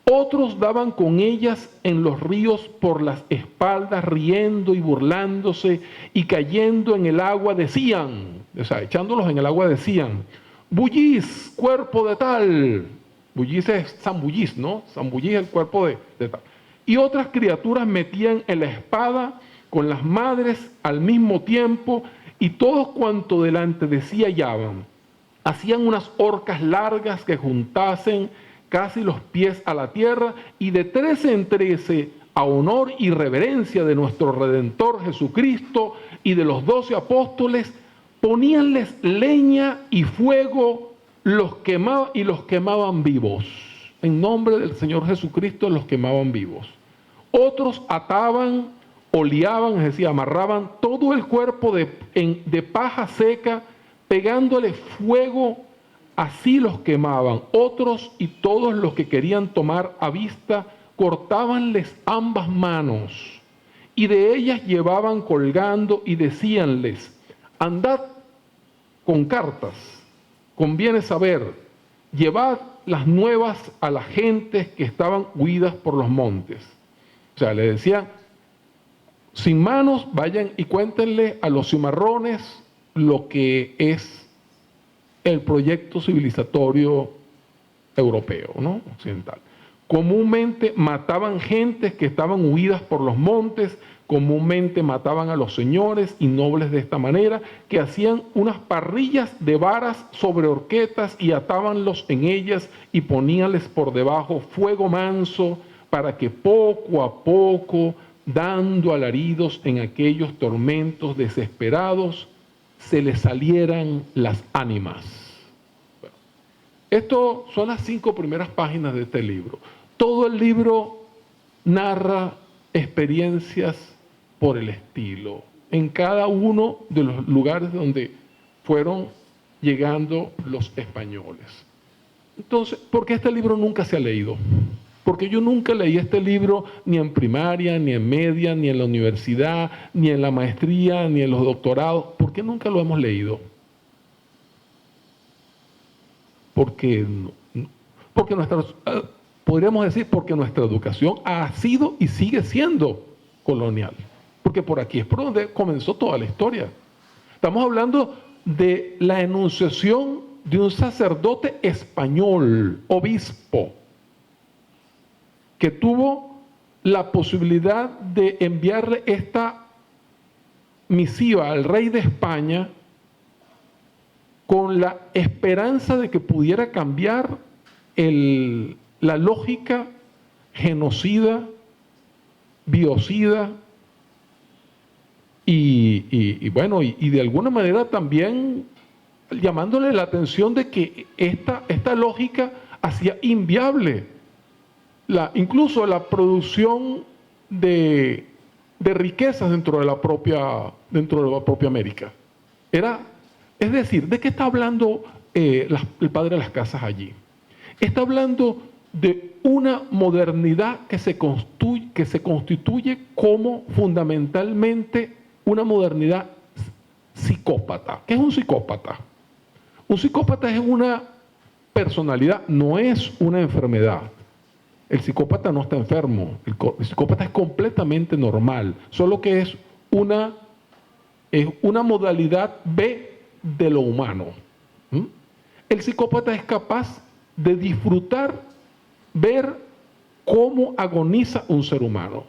Otros daban con ellas en los ríos por las espaldas, riendo y burlándose, y cayendo en el agua decían, o sea, echándolos en el agua decían: bullís, cuerpo de tal. Bullís es zambullís, ¿no? Zambullís es el cuerpo de tal. Y otras criaturas metían en la espada con las madres al mismo tiempo, y todos cuanto delante de sí hallaban. Hacían unas horcas largas que juntasen casi los pies a la tierra, y de 13 en 13, a honor y reverencia de nuestro Redentor Jesucristo y de los 12 apóstoles, poníanles leña y fuego, los quemaban vivos. En nombre del Señor Jesucristo los quemaban vivos. Otros ataban o liaban, es decir, amarraban todo el cuerpo de paja seca, pegándole fuego, así los quemaban. Otros, y todos los que querían tomar a vista, cortábanles ambas manos, y de ellas llevaban colgando, y decíanles: andad con cartas, conviene saber, llevad las nuevas a las gentes que estaban huidas por los montes. O sea, le decían: sin manos, vayan y cuéntenle a los cimarrones lo que es el proyecto civilizatorio europeo, ¿no? Occidental. Comúnmente mataban gentes que estaban huidas por los montes, comúnmente mataban a los señores y nobles de esta manera, que hacían unas parrillas de varas sobre horquetas y atábanlos en ellas y poníanles por debajo fuego manso, para que poco a poco, dando alaridos en aquellos tormentos desesperados, se les salieran las ánimas. Bueno, esto son las 5 primeras páginas de este libro. Todo el libro narra experiencias por el estilo, en cada uno de los lugares donde fueron llegando los españoles. Entonces, ¿por qué este libro nunca se ha leído? Porque yo nunca leí este libro ni en primaria, ni en media, ni en la universidad, ni en la maestría, ni en los doctorados. ¿Por qué nunca lo hemos leído? Porque podríamos decir, porque nuestra educación ha sido y sigue siendo colonial. Porque por aquí es por donde comenzó toda la historia. Estamos hablando de la enunciación de un sacerdote español, obispo, que tuvo la posibilidad de enviarle esta misiva al rey de España con la esperanza de que pudiera cambiar la lógica genocida, biocida y de alguna manera también llamándole la atención de que esta lógica hacía inviable incluso la producción de riquezas dentro de la propia América. Es decir, ¿de qué está hablando el padre de las casas allí? Está hablando de una modernidad que se constituye como fundamentalmente una modernidad psicópata. ¿Qué es un psicópata? Un psicópata es una personalidad, no es una enfermedad. El psicópata no está enfermo, el psicópata es completamente normal, solo que es una modalidad B de lo humano. El psicópata es capaz de disfrutar, ver cómo agoniza un ser humano.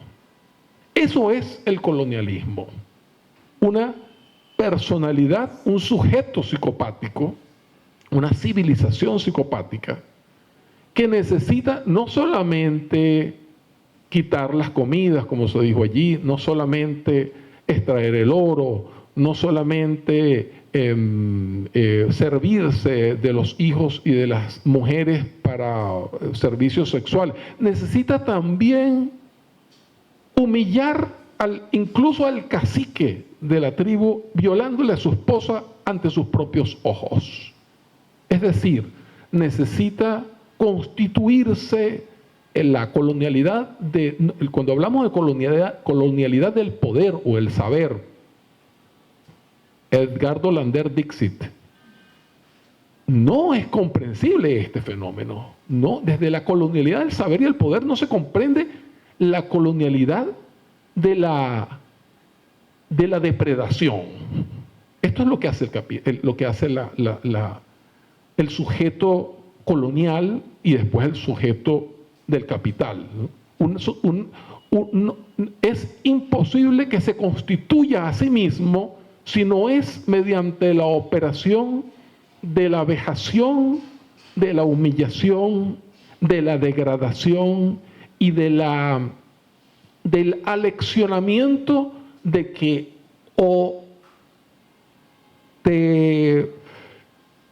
Eso es el colonialismo, una personalidad, un sujeto psicopático, una civilización psicopática, que necesita no solamente quitar las comidas, como se dijo allí, no solamente extraer el oro, no solamente servirse de los hijos y de las mujeres para servicio sexual, necesita también humillar incluso al cacique de la tribu, violándole a su esposa ante sus propios ojos. Es decir, necesita constituirse en la colonialidad cuando hablamos de colonialidad del poder o el saber, Edgardo Lander Dixit, no es comprensible este fenómeno. No, desde la colonialidad del saber y el poder no se comprende la colonialidad de la depredación. Esto es lo que hace el sujeto colonial y después el sujeto del capital, ¿no? Es imposible que se constituya a sí mismo si no es mediante la operación de la vejación, de la humillación, de la degradación y del aleccionamiento de que o te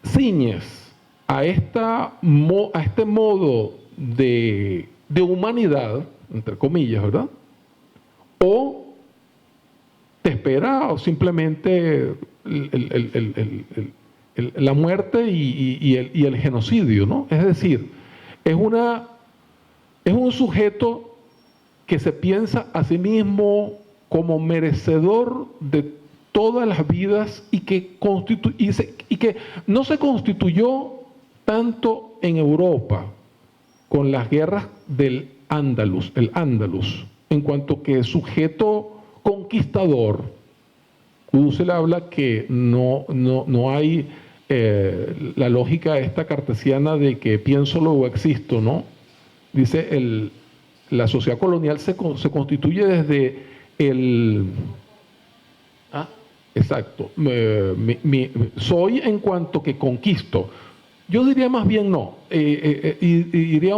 ciñes a este modo de humanidad, entre comillas, ¿verdad? O te espera o simplemente la muerte y el genocidio, ¿no? Es decir, es un sujeto que se piensa a sí mismo como merecedor de todas las vidas y que no se constituyó tanto en Europa con las guerras del Andalus, el Andalus, en cuanto que sujeto conquistador. Husserl habla que no hay la lógica esta cartesiana de que pienso luego existo, ¿no? Dice la sociedad colonial se constituye desde exacto, soy en cuanto que conquisto. Yo diría más bien no, sería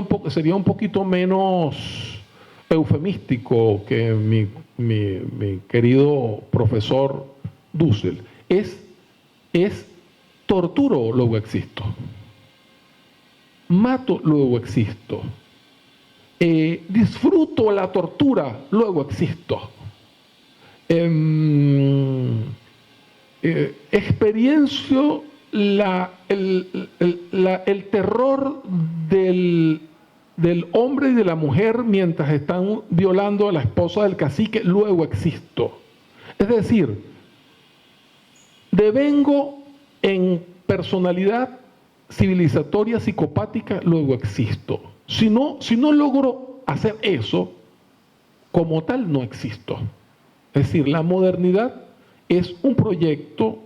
un poquito menos eufemístico que mi querido profesor Dussel. Es torturo, luego existo. Mato, luego existo. Disfruto la tortura, luego existo. Experiencio el terror del hombre y de la mujer mientras están violando a la esposa del cacique, luego existo. Es decir, devengo en personalidad civilizatoria psicopática, luego existo. Si no logro hacer eso, como tal no existo. Es decir, la modernidad es un proyecto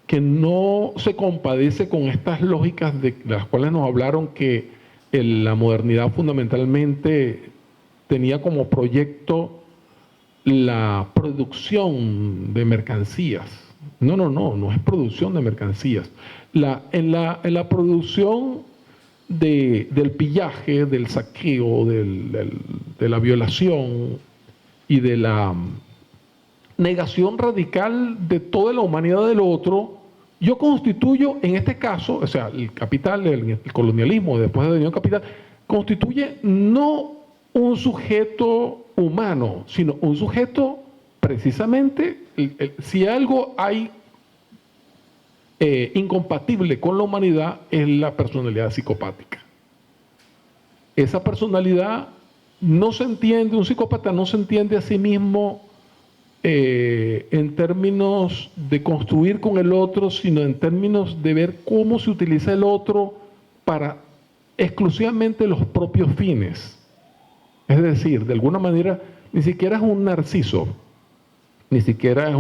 que no se compadece con estas lógicas de las cuales nos hablaron, que la modernidad fundamentalmente tenía como proyecto la producción de mercancías. No es producción de mercancías. En la producción del pillaje, del saqueo, de la violación y de la negación radical de toda la humanidad del otro, yo constituyo, en este caso, o sea, el capital, el colonialismo, después de la capital, constituye no un sujeto humano, sino un sujeto precisamente, si algo hay incompatible con la humanidad, es la personalidad psicopática. Esa personalidad no se entiende, un psicópata no se entiende a sí mismo en términos de construir con el otro, sino en términos de ver cómo se utiliza el otro para exclusivamente los propios fines. Es decir, de alguna manera, ni siquiera es un narciso, ni siquiera es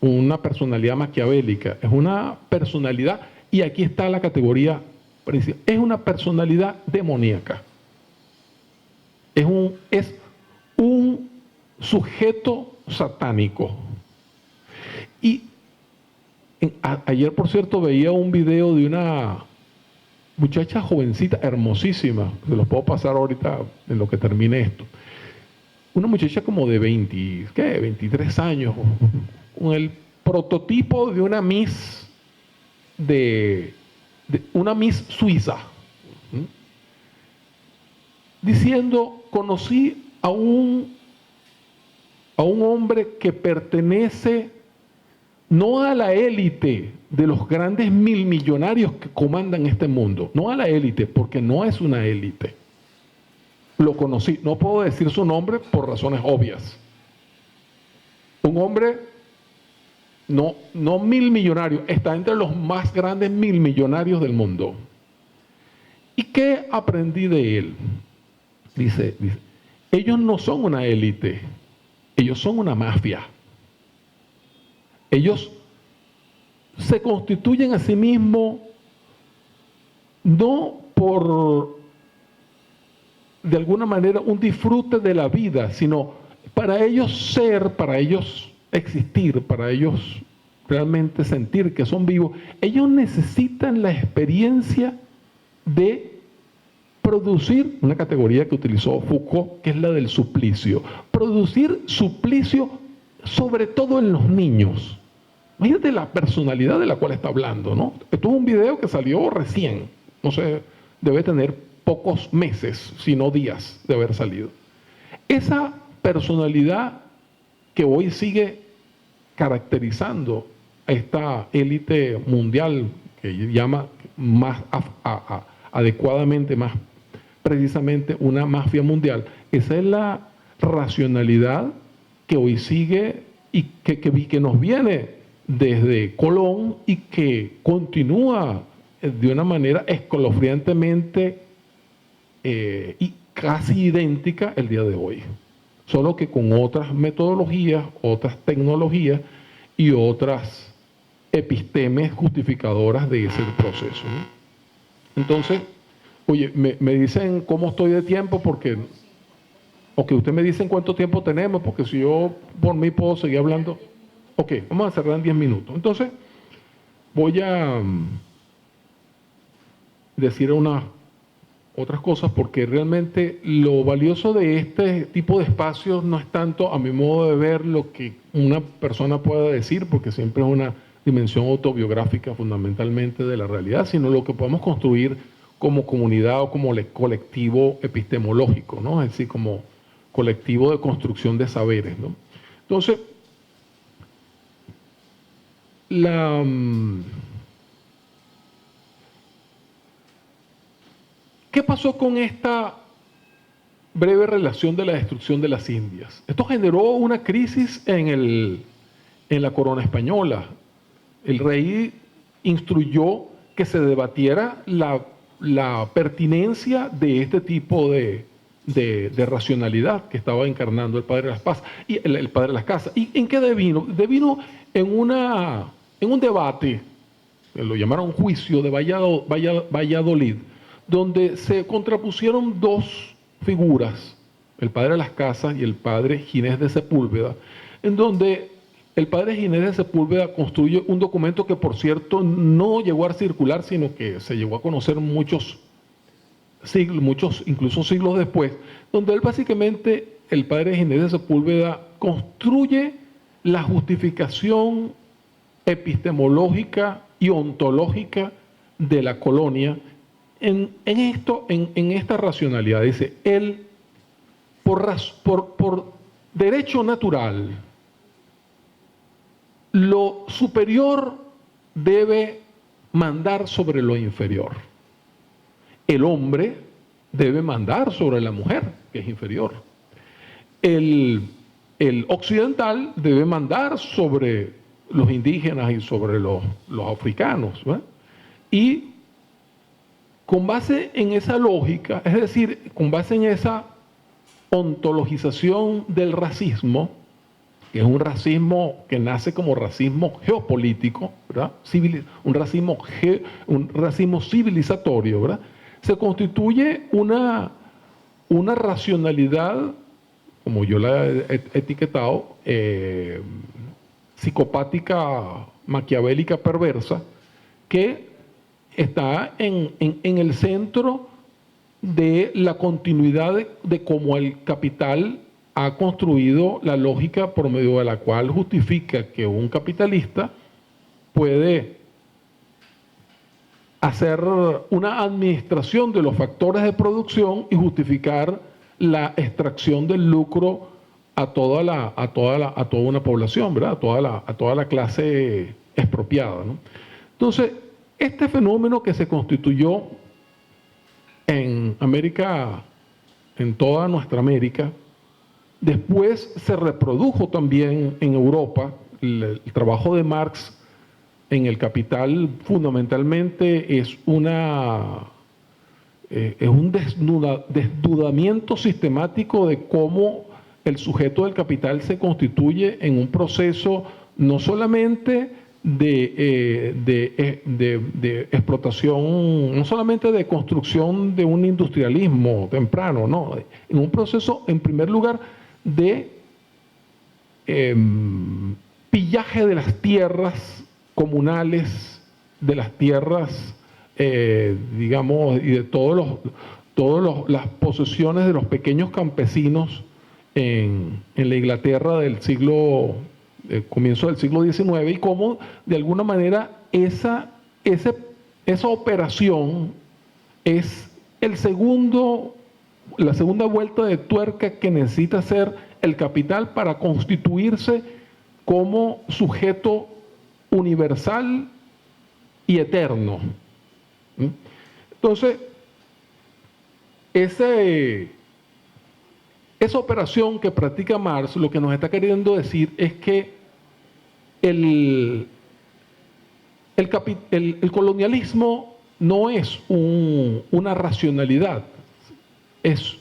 una personalidad maquiavélica, es una personalidad, y aquí está la categoría principal, es una personalidad demoníaca. Es un sujeto satánico. Y ayer, por cierto, veía un video de una muchacha jovencita, hermosísima, se los puedo pasar ahorita en lo que termine esto. Una muchacha como de 23 años, con el prototipo de una Miss de una Miss Suiza, diciendo: conocí a un hombre que pertenece no a la élite de los grandes millonarios que comandan este mundo, no a la élite, porque no es una élite. Lo conocí, no puedo decir su nombre por razones obvias. Un hombre no millonario, está entre los más grandes millonarios del mundo. ¿Y qué aprendí de él? Dice, ellos no son una élite, ellos son una mafia. Ellos se constituyen a sí mismos no por, de alguna manera, un disfrute de la vida, sino para ellos ser, para ellos existir, para ellos realmente sentir que son vivos. Ellos necesitan la experiencia de producir una categoría que utilizó Foucault, que es la del suplicio. Producir suplicio sobre todo en los niños. Imagínate la personalidad de la cual está hablando, ¿no? Esto es un video que salió recién, no sé, debe tener pocos meses, si no días de haber salido. Esa personalidad que hoy sigue caracterizando a esta élite mundial, que llama más adecuadamente, más precisamente una mafia mundial, esa es la racionalidad que hoy sigue y que nos viene desde Colón y que continúa de una manera escalofriantemente y casi idéntica el día de hoy, solo que con otras metodologías, otras tecnologías y otras epistemes justificadoras de ese proceso, ¿no? Entonces, oye, me dicen cómo estoy de tiempo, porque, o que ustedes me dicen cuánto tiempo tenemos, porque si yo por mí puedo seguir hablando. Ok, vamos a cerrar en 10 minutos. Entonces, voy a decir otras cosas, porque realmente lo valioso de este tipo de espacios no es tanto, a mi modo de ver, lo que una persona pueda decir, porque siempre es una dimensión autobiográfica fundamentalmente de la realidad, sino lo que podemos construir como comunidad o como colectivo epistemológico, ¿no? Es decir, como colectivo de construcción de saberes, ¿no? Entonces, ¿qué pasó con esta breve relación de la destrucción de las Indias? Esto generó una crisis en la corona española. El rey instruyó que se debatiera la pertinencia de este tipo de racionalidad que estaba encarnando el padre de las Casas. ¿Y el padre de las Casas? ¿Y en qué devino? Devino en un debate, que lo llamaron juicio de Valladolid, donde se contrapusieron dos figuras, el padre de las Casas y el padre Ginés de Sepúlveda, en donde el padre Ginés de Sepúlveda construye un documento que, por cierto, no llegó a circular, sino que se llegó a conocer muchos siglos, incluso siglos después, donde él básicamente, el padre Ginés de Sepúlveda, construye la justificación epistemológica y ontológica de la colonia en esta racionalidad. Dice, él, por derecho natural, lo superior debe mandar sobre lo inferior. El hombre debe mandar sobre la mujer, que es inferior. El occidental debe mandar sobre los indígenas y sobre los africanos, ¿verdad? Y con base en esa lógica, es decir, con base en esa ontologización del racismo, que es un racismo que nace como racismo geopolítico, ¿verdad? Un racismo civilizatorio, ¿verdad? Se constituye una racionalidad, como yo la he etiquetado, psicopática, maquiavélica, perversa, que está en el centro de la continuidad de cómo el capital ha construido la lógica por medio de la cual justifica que un capitalista puede hacer una administración de los factores de producción y justificar la extracción del lucro a toda una población, ¿verdad? A toda la clase expropiada, ¿no? Entonces, este fenómeno que se constituyó en América, en toda nuestra América, después se reprodujo también en Europa. El trabajo de Marx en El Capital fundamentalmente es un desnudamiento sistemático de cómo el sujeto del capital se constituye en un proceso no solamente de explotación, no solamente de construcción de un industrialismo temprano, no, en un proceso, en primer lugar, de pillaje de las tierras comunales, de las tierras, digamos, y de todas las posesiones de los pequeños campesinos en la Inglaterra del comienzo del siglo XIX, y cómo de alguna manera esa operación es la segunda vuelta de tuerca que necesita hacer el capital para constituirse como sujeto universal y eterno. Entonces, esa operación que practica Marx lo que nos está queriendo decir es que el colonialismo no es una racionalidad, es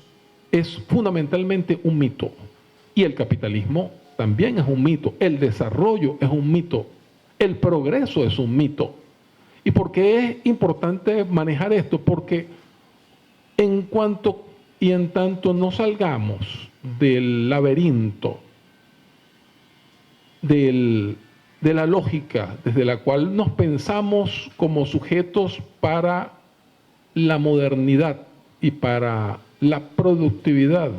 fundamentalmente un mito. Y el capitalismo también es un mito, el desarrollo es un mito, el progreso es un mito. ¿Y por qué es importante manejar esto? Porque en tanto no salgamos del laberinto, de la lógica desde la cual nos pensamos como sujetos para la modernidad y para la productividad,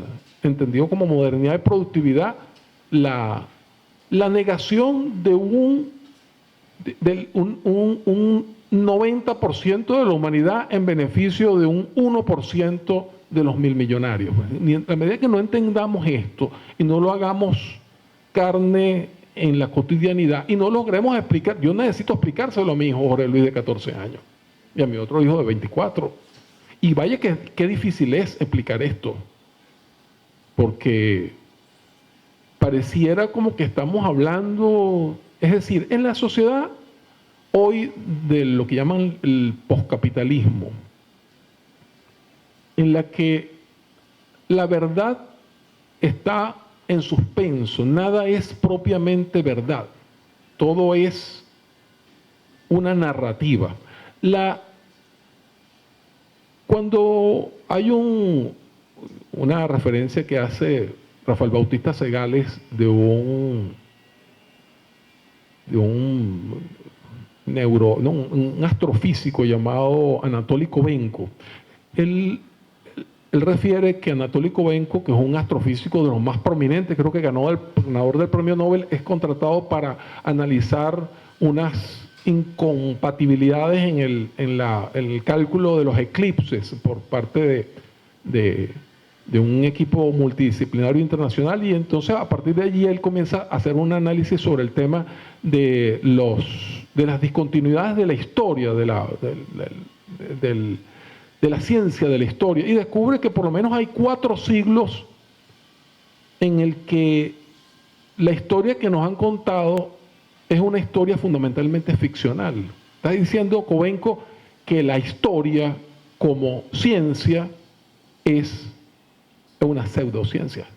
entendido como modernidad y productividad, la negación de un 90% de la humanidad en beneficio de un 1% de los 1000 millonarios. A medida que no entendamos esto y no lo hagamos carne en la cotidianidad y no logremos explicar, yo necesito explicárselo a mi hijo Jorge Luis de 14 años y a mi otro hijo de 24. Y vaya que qué difícil es explicar esto, porque pareciera como que estamos hablando, es decir, en la sociedad hoy de lo que llaman el poscapitalismo, en la que la verdad está en suspenso, nada es propiamente verdad, todo es una narrativa. Cuando hay una referencia que hace Rafael Bautista Segales de un astrofísico llamado Anatoly Kovenko, él refiere que Anatoly Kovenko, que es un astrofísico de los más prominentes, creo que ganador del premio Nobel, es contratado para analizar unas incompatibilidades en el cálculo de los eclipses por parte de un equipo multidisciplinario internacional, y entonces a partir de allí él comienza a hacer un análisis sobre el tema de las discontinuidades de la historia, de la ciencia de la historia, y descubre que por lo menos hay 4 siglos en el que la historia que nos han contado es una historia fundamentalmente ficcional. Está diciendo Kovenko que la historia como ciencia es una pseudociencia.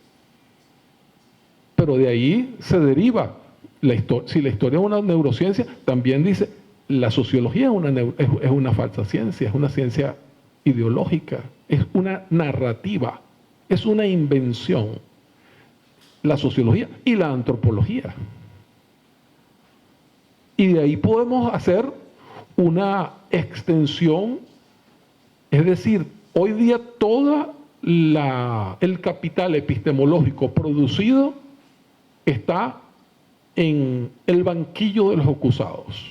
Pero de ahí se deriva, si la historia es una neurociencia, también dice, la sociología es una falsa ciencia, es una ciencia ideológica, es una narrativa, es una invención. La sociología y la antropología. Y de ahí podemos hacer una extensión, es decir, hoy día todo el capital epistemológico producido está en el banquillo de los acusados.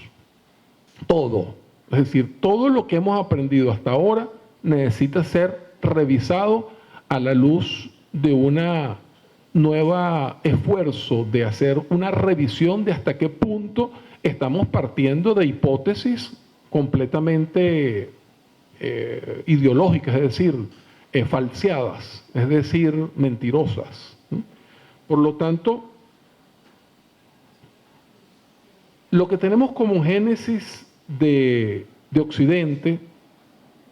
Todo, es decir, todo lo que hemos aprendido hasta ahora necesita ser revisado a la luz de una nueva esfuerzo de hacer una revisión de hasta qué punto estamos partiendo de hipótesis completamente ideológicas, es decir, falseadas, es decir, mentirosas. Por lo tanto, lo que tenemos como génesis de Occidente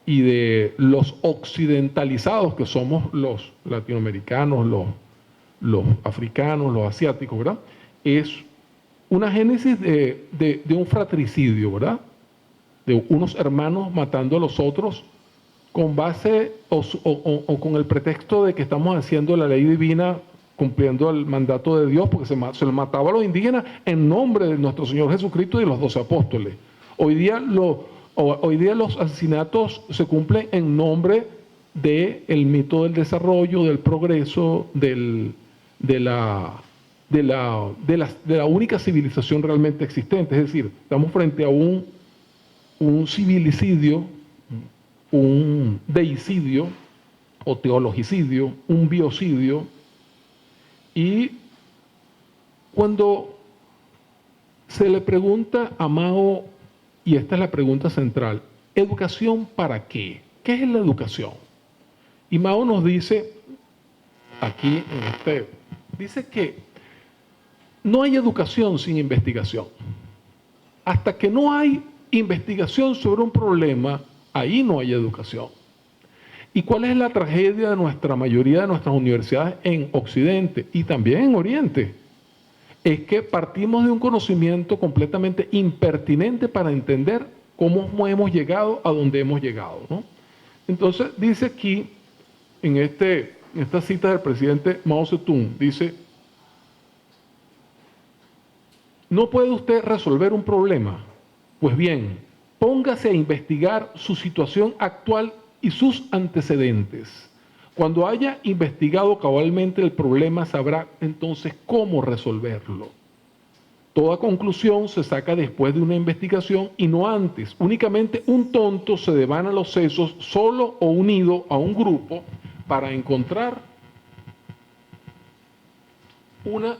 y de los occidentalizados que somos los latinoamericanos, los africanos, los asiáticos, ¿verdad? Es una génesis de un fratricidio, ¿verdad? De unos hermanos matando a los otros con base o con el pretexto de que estamos haciendo la ley divina, cumpliendo el mandato de Dios, porque se les mataba a los indígenas en nombre de nuestro Señor Jesucristo y de los 12 apóstoles. Hoy día los asesinatos se cumplen en nombre del mito del desarrollo, del progreso, de la única civilización realmente existente. Es decir, estamos frente a un civilicidio, un deicidio o teologicidio, un biocidio. Y cuando se le pregunta a Mao, y esta es la pregunta central, ¿educación para qué? ¿Qué es la educación? Y Mao nos dice, aquí dice que no hay educación sin investigación. Hasta que no hay investigación sobre un problema, ahí no hay educación. ¿Y cuál es la tragedia de nuestra mayoría de nuestras universidades en Occidente y también en Oriente? Es que partimos de un conocimiento completamente impertinente para entender cómo hemos llegado a donde hemos llegado, ¿no? Entonces dice aquí, en esta cita del presidente Mao Zedong, dice: ¿no puede usted resolver un problema? Pues bien, póngase a investigar su situación actual y sus antecedentes. Cuando haya investigado cabalmente el problema, sabrá entonces cómo resolverlo. Toda conclusión se saca después de una investigación y no antes. Únicamente un tonto se devana los sesos solo o unido a un grupo para encontrar una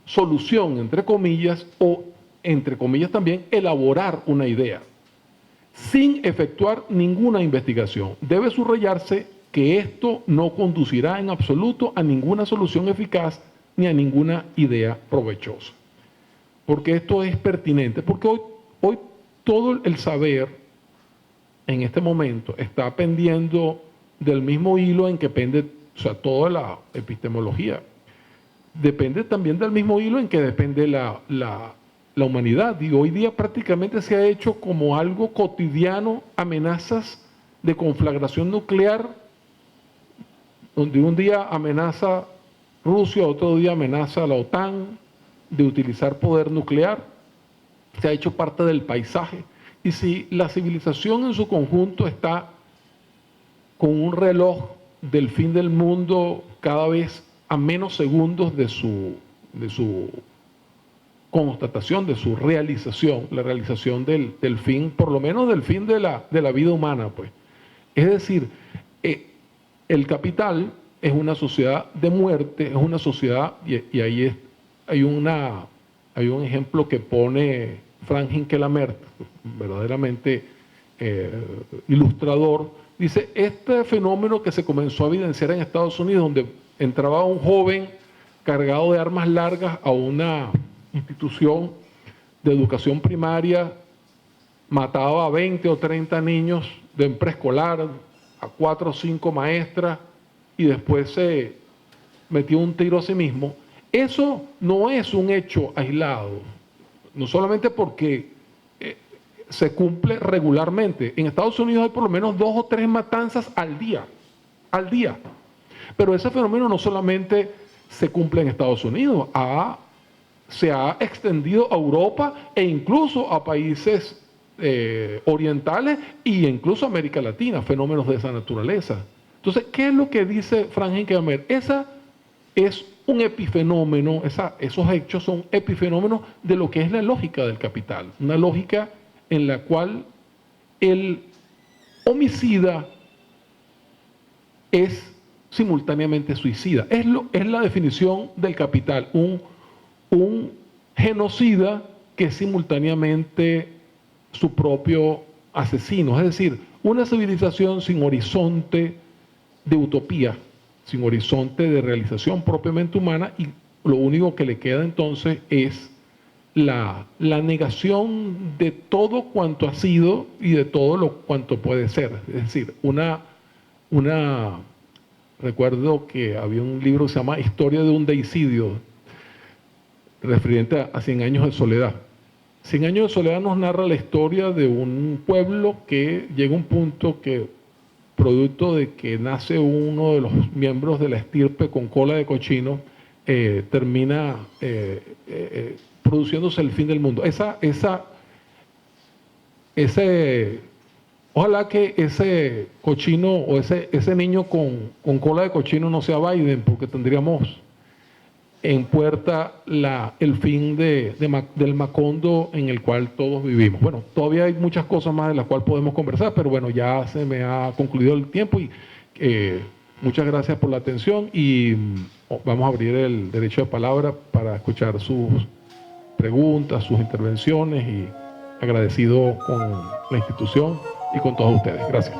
solución, entre comillas, o entre comillas también, elaborar una idea, sin efectuar ninguna investigación. Debe subrayarse que esto no conducirá en absoluto a ninguna solución eficaz ni a ninguna idea provechosa. Porque esto es pertinente, porque hoy todo el saber en este momento está pendiendo del mismo hilo en que pende, o sea, toda la epistemología. Depende también del mismo hilo en que depende la humanidad. Y hoy día prácticamente se ha hecho como algo cotidiano amenazas de conflagración nuclear, donde un día amenaza Rusia, otro día amenaza la OTAN de utilizar poder nuclear. Se ha hecho parte del paisaje. Y si la civilización en su conjunto está con un reloj del fin del mundo cada vez a menos segundos de su constatación, de su realización, la realización del fin, por lo menos del fin de la vida humana, pues. Es decir, el capital es una sociedad de muerte, es una sociedad, y ahí hay un ejemplo que pone Frank Hinkelamer, verdaderamente ilustrador. Dice, este fenómeno que se comenzó a evidenciar en Estados Unidos, donde entraba un joven cargado de armas largas a una institución de educación primaria, mataba a 20 o 30 niños de preescolar, a 4 o 5 maestras, y después se metió un tiro a sí mismo. Eso no es un hecho aislado, no solamente porque se cumple regularmente. En Estados Unidos hay por lo menos 2 o 3 matanzas al día. Pero ese fenómeno no solamente se cumple en Estados Unidos, ha se ha extendido a Europa e incluso a países orientales e incluso a América Latina, fenómenos de esa naturaleza. Entonces, ¿qué es lo que dice Frank Hinkelhammer? Esa es un epifenómeno, esos hechos son epifenómenos de lo que es la lógica del capital, una lógica en la cual el homicida es simultáneamente suicida. Es la definición del capital, un genocida que es simultáneamente su propio asesino. Es decir, una civilización sin horizonte de utopía, sin horizonte de realización propiamente humana, y lo único que le queda entonces es la negación de todo cuanto ha sido y de todo cuanto puede ser. Es decir, recuerdo que había un libro que se llama Historia de un deicidio, referente a 100 años de soledad. 100 años de soledad nos narra la historia de un pueblo que llega a un punto que, producto de que nace uno de los miembros de la estirpe con cola de cochino, termina produciéndose el fin del mundo. Ojalá que ese cochino o ese niño con cola de cochino no sea Biden, porque tendríamos en puerta el fin del Macondo en el cual todos vivimos. Bueno, todavía hay muchas cosas más de las cuales podemos conversar, pero bueno, ya se me ha concluido el tiempo y muchas gracias por la atención y vamos a abrir el derecho de palabra para escuchar sus preguntas, sus intervenciones, y agradecido con la institución y con todos ustedes. Gracias.